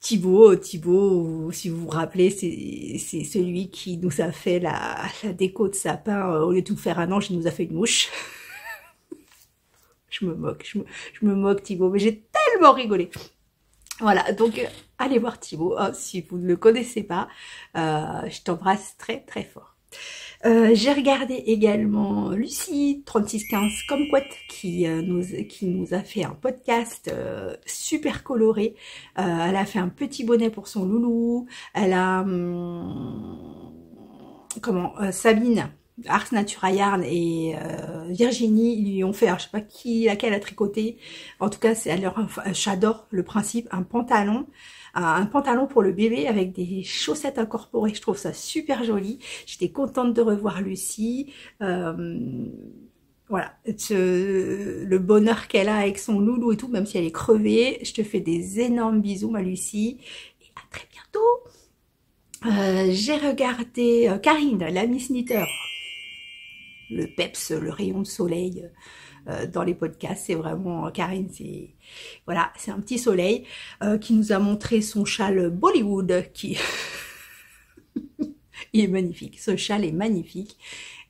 Thibaut, si vous vous rappelez, c'est celui qui nous a fait la déco de sapin. Au lieu de nous faire un ange, il nous a fait une mouche. Je me moque Thibaut, mais j'ai tellement rigolé. Voilà, donc allez voir Thibaut, si vous ne le connaissez pas. Je t'embrasse très fort. J'ai regardé également Lucie 3615 Kumquat qui nous a fait un podcast super coloré. Elle a fait un petit bonnet pour son loulou. Elle a Sabine Ars Natura Yarn et Virginie lui ont fait, alors, je sais pas laquelle a tricoté. En tout cas, j'adore le principe, un pantalon pour le bébé avec des chaussettes incorporées. Je trouve ça super joli. J'étais contente de revoir Lucie. Voilà, le bonheur qu'elle a avec son loulou et tout, même si elle est crevée. Je te fais des énormes bisous, ma Lucie. Et à très bientôt. J'ai regardé Karine, la Miss Knitter. Le peps, le rayon de soleil dans les podcasts, c'est vraiment Karine, voilà, c'est un petit soleil qui nous a montré son châle Bollywood qui il est magnifique, ce châle est magnifique,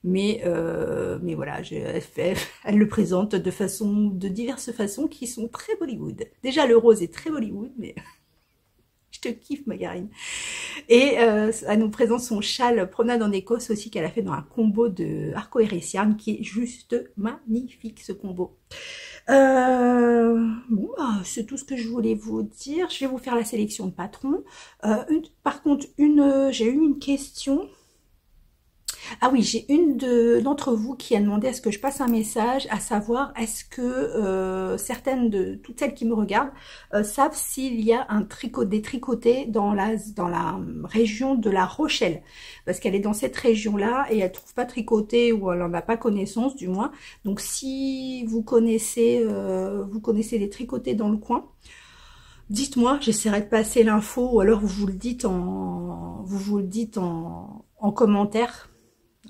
mais voilà, elle le présente de diverses façons qui sont très Bollywood. Déjà le rose est très Bollywood, mais je te kiffe ma Karine. Et elle nous présente son châle Promenade en Écosse aussi qu'elle a fait dans un combo de Arco-Iris Yarn qui est juste magnifique ce combo. Bon, c'est tout ce que je voulais vous dire. Je vais vous faire la sélection de patrons. Par contre, j'ai eu une question. Ah oui, j'ai une d'entre vous qui a demandé à ce que je passe un message, à savoir est-ce que toutes celles qui me regardent savent s'il y a des tricotés dans la région de La Rochelle, parce qu'elle est dans cette région-là et elle ne trouve pas tricoté ou elle n'en a pas connaissance du moins. Donc si vous connaissez des tricotés dans le coin, dites-moi, j'essaierai de passer l'info ou alors vous vous le dites en commentaire.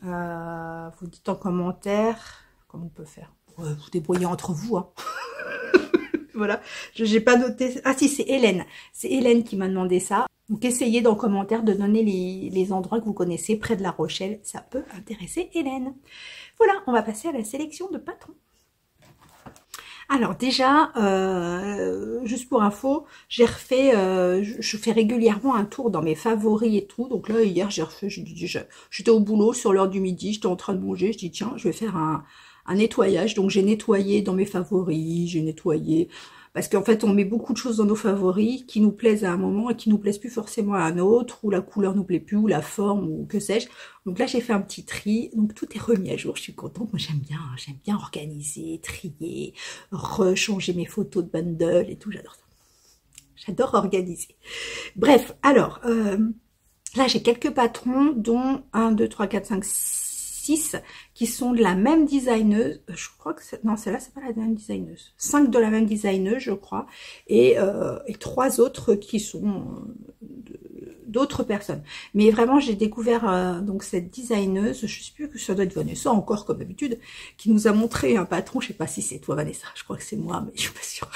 Vous dites en commentaire comment on peut faire, vous débrouillez entre vous hein. Voilà, j'ai pas noté. Ah si, c'est Hélène qui m'a demandé ça. Donc essayez dans commentaire de donner les endroits que vous connaissez près de La Rochelle, ça peut intéresser Hélène. Voilà, on va passer à la sélection de patrons. Alors déjà, juste pour info, j'ai refait, je fais régulièrement un tour dans mes favoris et tout. Donc là, hier, j'étais au boulot sur l'heure du midi, j'étais en train de manger, je dis tiens, je vais faire un nettoyage. Donc j'ai nettoyé dans mes favoris, j'ai nettoyé Parce qu'en fait, on met beaucoup de choses dans nos favoris qui nous plaisent à un moment et qui nous plaisent plus forcément à un autre, ou la couleur nous plaît plus, ou la forme, ou que sais-je. Donc là, j'ai fait un petit tri. Donc tout est remis à jour. Je suis contente. Moi, j'aime bien organiser, trier, rechanger mes photos de bundle et tout. J'adore ça. J'adore organiser. Bref, alors, là, j'ai quelques patrons, dont 1, 2, 3, 4, 5, 6 qui sont de la même designeuse. Je crois que non, celle-là, c'est pas la même designeuse. 5 de la même designeuse, je crois. Et 3 autres qui sont d'autres personnes. Mais vraiment, j'ai découvert donc cette designeuse, je sais plus que ça doit être Vanessa, encore comme d'habitude, qui nous a montré un patron. Je sais pas si c'est toi, Vanessa. Je crois que c'est moi, mais je suis pas sûre.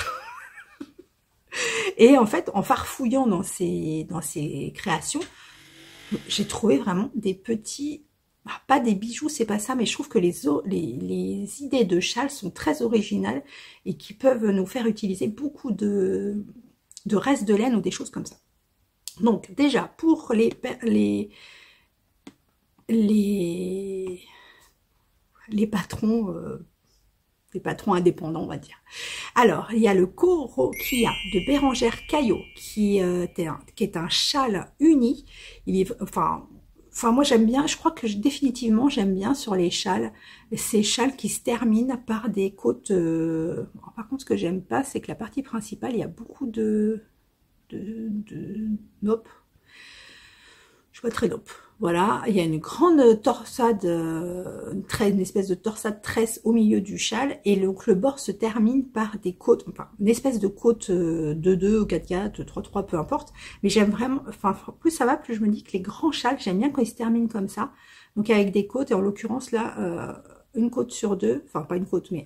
Et en fait, en farfouillant dans ces créations, j'ai trouvé vraiment des petits, pas des bijoux, c'est pas ça, mais je trouve que les idées de châles sont très originales et qui peuvent nous faire utiliser beaucoup de restes de laine ou des choses comme ça. Donc déjà, pour les patrons, les patrons indépendants, on va dire. Alors, il y a le Korokia de Bérangère Caillot, qui est un châle uni. Il est, enfin moi j'aime bien, je crois que définitivement j'aime bien sur les châles, ces châles qui se terminent par des côtes. Par contre, ce que j'aime pas, c'est que la partie principale, il y a beaucoup de nope. Je suis pas très nope. Voilà, il y a une grande torsade, une espèce de torsade tresse au milieu du châle, et donc le bord se termine par des côtes, enfin une espèce de côte 2-2 ou 4-4, 3-3, peu importe. Mais j'aime vraiment, enfin plus ça va, plus je me dis que les grands châles, j'aime bien quand ils se terminent comme ça, donc avec des côtes, et en l'occurrence là, une côte sur deux, enfin pas une côte, mais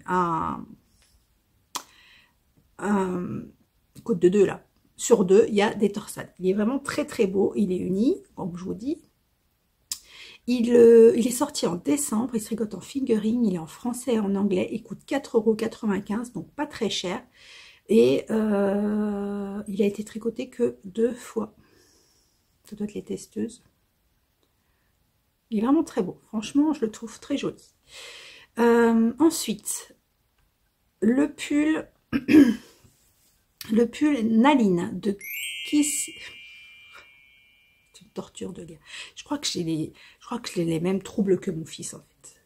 côte de 2 là, sur 2, il y a des torsades. Il est vraiment très très beau, il est uni, comme je vous dis. Il est sorti en décembre, il se tricote en fingering, il est en français et en anglais, il coûte 4,95 €, donc pas très cher. Et il a été tricoté que 2 fois. Ça doit être les testeuses. Il est vraiment très beau, franchement, je le trouve très joli. Ensuite, le pull Naline de Kiss. C'est une torture de lire. Je crois que j'ai les mêmes troubles que mon fils, en fait.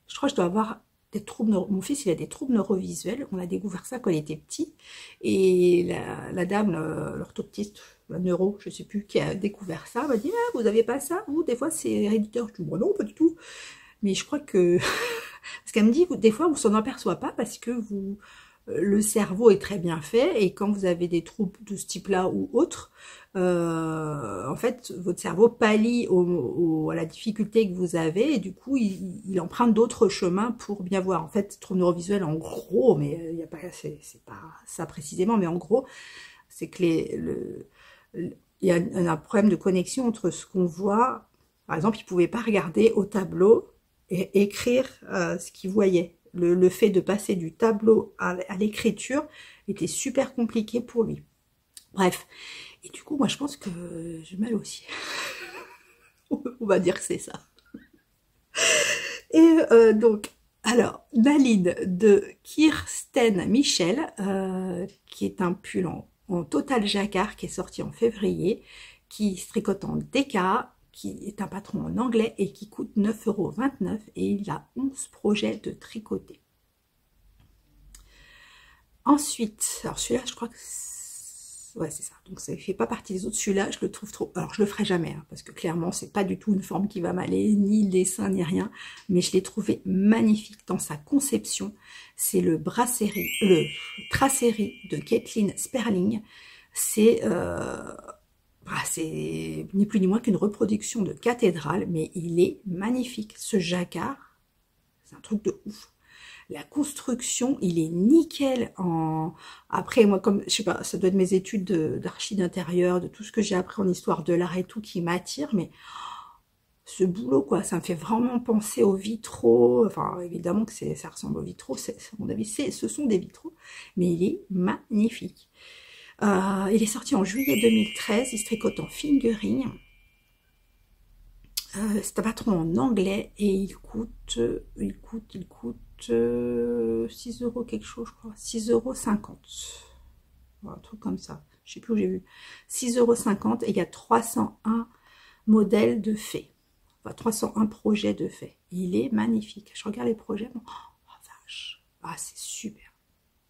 Je crois que je dois avoir des troubles. Mon fils, il a des troubles neurovisuels. On a découvert ça quand il était petit. Et la dame, l'orthoptiste, la neuro, je sais plus, qui a découvert ça, m'a dit ah, vous avez pas ça? Ou des fois c'est héréditaire. Je dis bon, non, pas du tout. Mais je crois que. Parce qu'elle me dit, des fois, on s'en aperçoit pas parce que le cerveau est très bien fait, et quand vous avez des troubles de ce type-là ou autre, en fait, votre cerveau pallie à la difficulté que vous avez, et du coup, il emprunte d'autres chemins pour bien voir. En fait, trouble neurovisuel, en gros, mais il y a pas, c'est pas ça précisément, mais en gros, c'est que il y a un problème de connexion entre ce qu'on voit. Par exemple, il pouvait pas regarder au tableau et écrire ce qu'il voyait. Le fait de passer du tableau à l'écriture était super compliqué pour lui. Bref. Et du coup, moi, je pense que j'ai mal aussi. On va dire que c'est ça. Et donc, alors, Naline de Kirsten Michel, qui est un pull en total jacquard, qui est sorti en février, qui se tricote en DK, qui est un patron en anglais et qui coûte 9,29 €, et il a 11 projets de tricoter. Ensuite, alors celui-là, je crois que ouais, c'est ça. Donc ça ne fait pas partie des autres. Celui-là, je le trouve trop. Alors je le ferai jamais, hein, parce que clairement, c'est pas du tout une forme qui va m'aller, ni le dessin, ni rien. Mais je l'ai trouvé magnifique dans sa conception. C'est le Tracérie de Kathleen Sperling. C'est ni plus ni moins qu'une reproduction de Cathédrale, mais il est magnifique. Ce jacquard, c'est un truc de ouf. La construction, il est nickel. Après, moi, comme, je sais pas, ça doit être mes études d'archi d'intérieur, de tout ce que j'ai appris en histoire de l'art et tout qui m'attire, mais ce boulot, quoi, ça me fait vraiment penser aux vitraux. Enfin, évidemment que ça ressemble aux vitraux, à mon avis, ce sont des vitraux, mais il est magnifique. Il est sorti en juillet 2013, il se tricote en fingering. C'est un patron en anglais et il coûte 6 € quelque chose, je crois, 6,50 €. un truc comme ça. Je sais plus où j'ai vu. 6,50 € et il y a 301 modèles de faits. Enfin, 301 projets de faits. Il est magnifique. Je regarde les projets. Bon, oh vache. Ah, c'est super.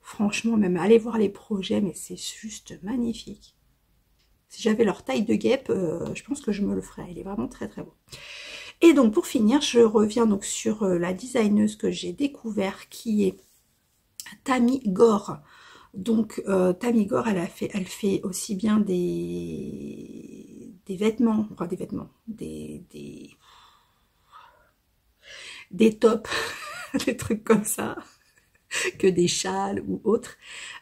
Franchement, même allez voir les projets, mais c'est juste magnifique. Si j'avais leur taille de guêpe, je pense que je me le ferais. Il est vraiment très très beau. Et donc pour finir, je reviens donc sur la designeuse que j'ai découvert, qui est Tammy Gore. Donc Tammy Gore, elle fait aussi bien des vêtements, enfin des vêtements, des tops, des trucs comme ça, que des châles ou autres.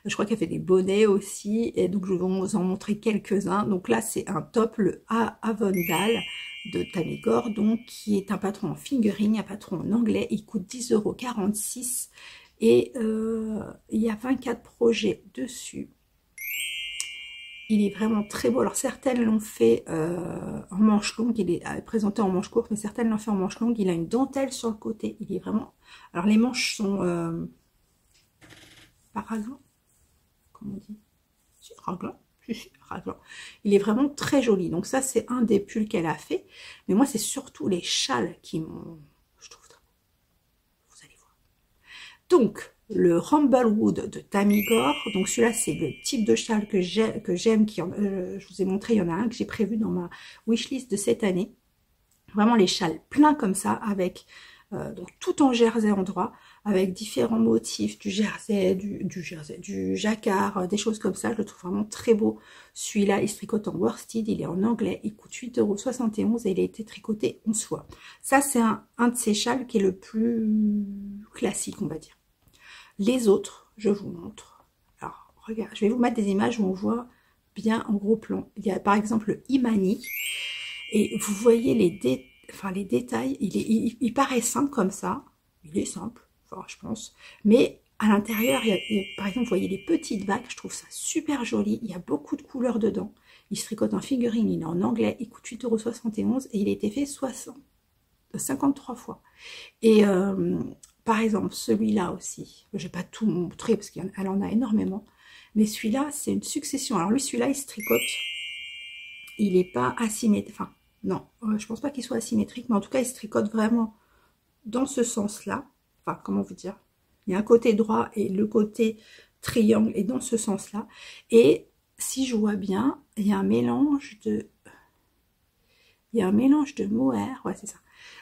Je crois qu'elle fait des bonnets aussi, et donc je vais vous en montrer quelques-uns. Donc là, c'est un top, le Avondale de Tammy Gore, donc qui est un patron en fingering, un patron en anglais. Il coûte 10,46 € et il y a 24 projets dessus. Il est vraiment très beau. Alors certaines l'ont fait en manche longue, il est présenté en manche courte, mais certaines l'ont fait en manche longue. Il a une dentelle sur le côté. Il est vraiment... Alors les manches sont pas raglan, comme on dit. Si, raglan. Si, raglan. Il est vraiment très joli. Donc ça, c'est un des pulls qu'elle a fait. Mais moi, c'est surtout les châles qui m'ont... Je trouve très beau. Vous allez voir. Donc, le Rumblewood de Tammy Gore. Donc celui-là, c'est le type de châle que j'aime. Je vous ai montré, il y en a un que j'ai prévu dans ma wishlist de cette année. Vraiment les châles pleins comme ça, avec donc tout en jersey en droit, avec différents motifs, du jersey, du jacquard, des choses comme ça. Je le trouve vraiment très beau. Celui-là, il se tricote en worsted, il est en anglais, il coûte 8,71 € et il a été tricoté en soie. Ça, c'est un de ces châles qui est le plus classique, on va dire. Les autres, je vous montre. Alors, regarde, je vais vous mettre des images où on voit bien en gros plan. Il y a par exemple le Imani, et vous voyez les détails. Il paraît simple comme ça. Il est simple, enfin, je pense. Mais à l'intérieur, par exemple, vous voyez les petites vagues. Je trouve ça super joli. Il y a beaucoup de couleurs dedans. Il se tricote en fingering, il est en anglais. Il coûte 8,71 € et il a été fait 53 fois. Et par exemple, celui-là aussi, je ne vais pas tout montrer parce qu'elle en a énormément, mais celui-là, c'est une succession. Alors lui, celui-là, il se tricote, il n'est pas asymétrique, enfin, non, je pense pas qu'il soit asymétrique, mais en tout cas, il se tricote vraiment dans ce sens-là. Enfin, comment vous dire? Il y a un côté droit et le côté triangle est dans ce sens-là. Et si je vois bien, il y a un mélange de... mohair, ouais, c'est ça.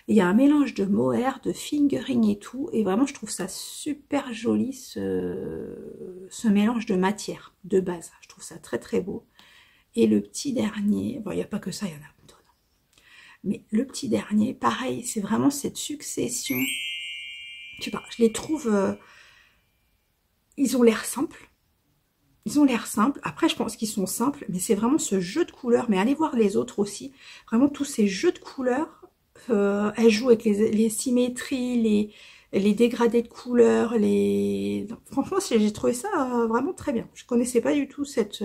Il y a un mélange de mohair, de fingering et tout, et vraiment je trouve ça super joli ce mélange de matière de base. Je trouve ça très très beau. Et le petit dernier, bon il n'y a pas que ça, il y en a d'autres. Mais le petit dernier, pareil, c'est vraiment cette succession. Je sais pas, je les trouve, ils ont l'air simples. Ils ont l'air simples. Après, je pense qu'ils sont simples, mais c'est vraiment ce jeu de couleurs. Mais allez voir les autres aussi. Vraiment, tous ces jeux de couleurs. Elle joue avec les symétries, les dégradés de couleurs. Franchement, j'ai trouvé ça vraiment très bien. Je connaissais pas du tout cette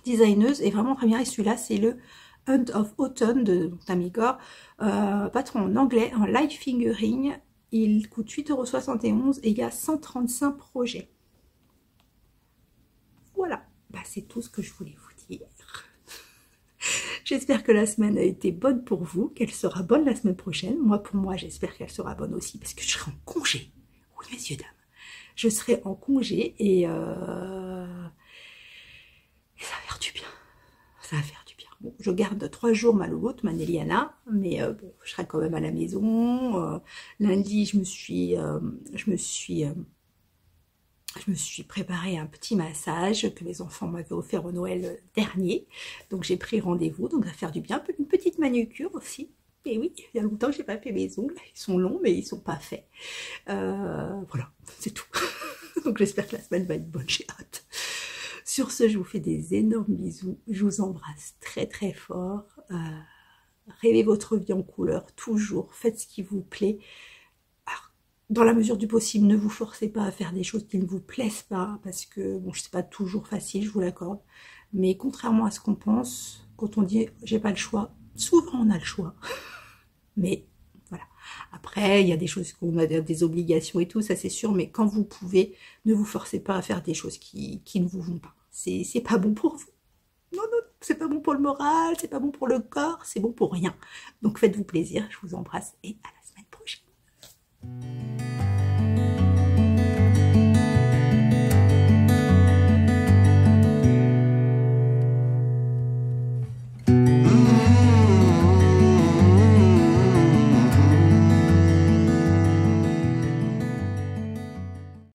designeuse. Et vraiment très bien. Et celui-là, c'est le Hunt of Autumn de Tammy Gore. Patron en anglais, en light fingering. Il coûte 8,71 € et il y a 135 projets. Voilà, bah, c'est tout ce que je voulais vous dire. J'espère que la semaine a été bonne pour vous, qu'elle sera bonne la semaine prochaine. Moi, pour moi, j'espère qu'elle sera bonne aussi, parce que je serai en congé. Oui, messieurs, dames. Je serai en congé et ça va faire du bien. Ça va faire du bien. Bon, je garde 3 jours ma louloute, ma Néliana, mais bon, je serai quand même à la maison. Lundi, je me suis préparé un petit massage que mes enfants m'avaient offert au Noël dernier. Donc j'ai pris rendez-vous, donc ça va faire du bien. Une petite manucure aussi. Et oui, il y a longtemps que je n'ai pas fait mes ongles. Ils sont longs, mais ils ne sont pas faits. Voilà, c'est tout. Donc j'espère que la semaine va être bonne, j'ai hâte. Sur ce, je vous fais des énormes bisous. Je vous embrasse très très fort. Rêvez votre vie en couleur, toujours. Faites ce qui vous plaît. Dans la mesure du possible, ne vous forcez pas à faire des choses qui ne vous plaisent pas, parce que, bon, c'est pas toujours facile, je vous l'accorde, mais contrairement à ce qu'on pense, quand on dit « j'ai pas le choix », souvent on a le choix, mais voilà. Après, il y a des choses qu'on a des obligations et tout, ça c'est sûr, mais quand vous pouvez, ne vous forcez pas à faire des choses qui ne vous vont pas. c'est pas bon pour vous. Non, non, c'est pas bon pour le moral, c'est pas bon pour le corps, c'est bon pour rien. Donc faites-vous plaisir, je vous embrasse et à la semaine prochaine.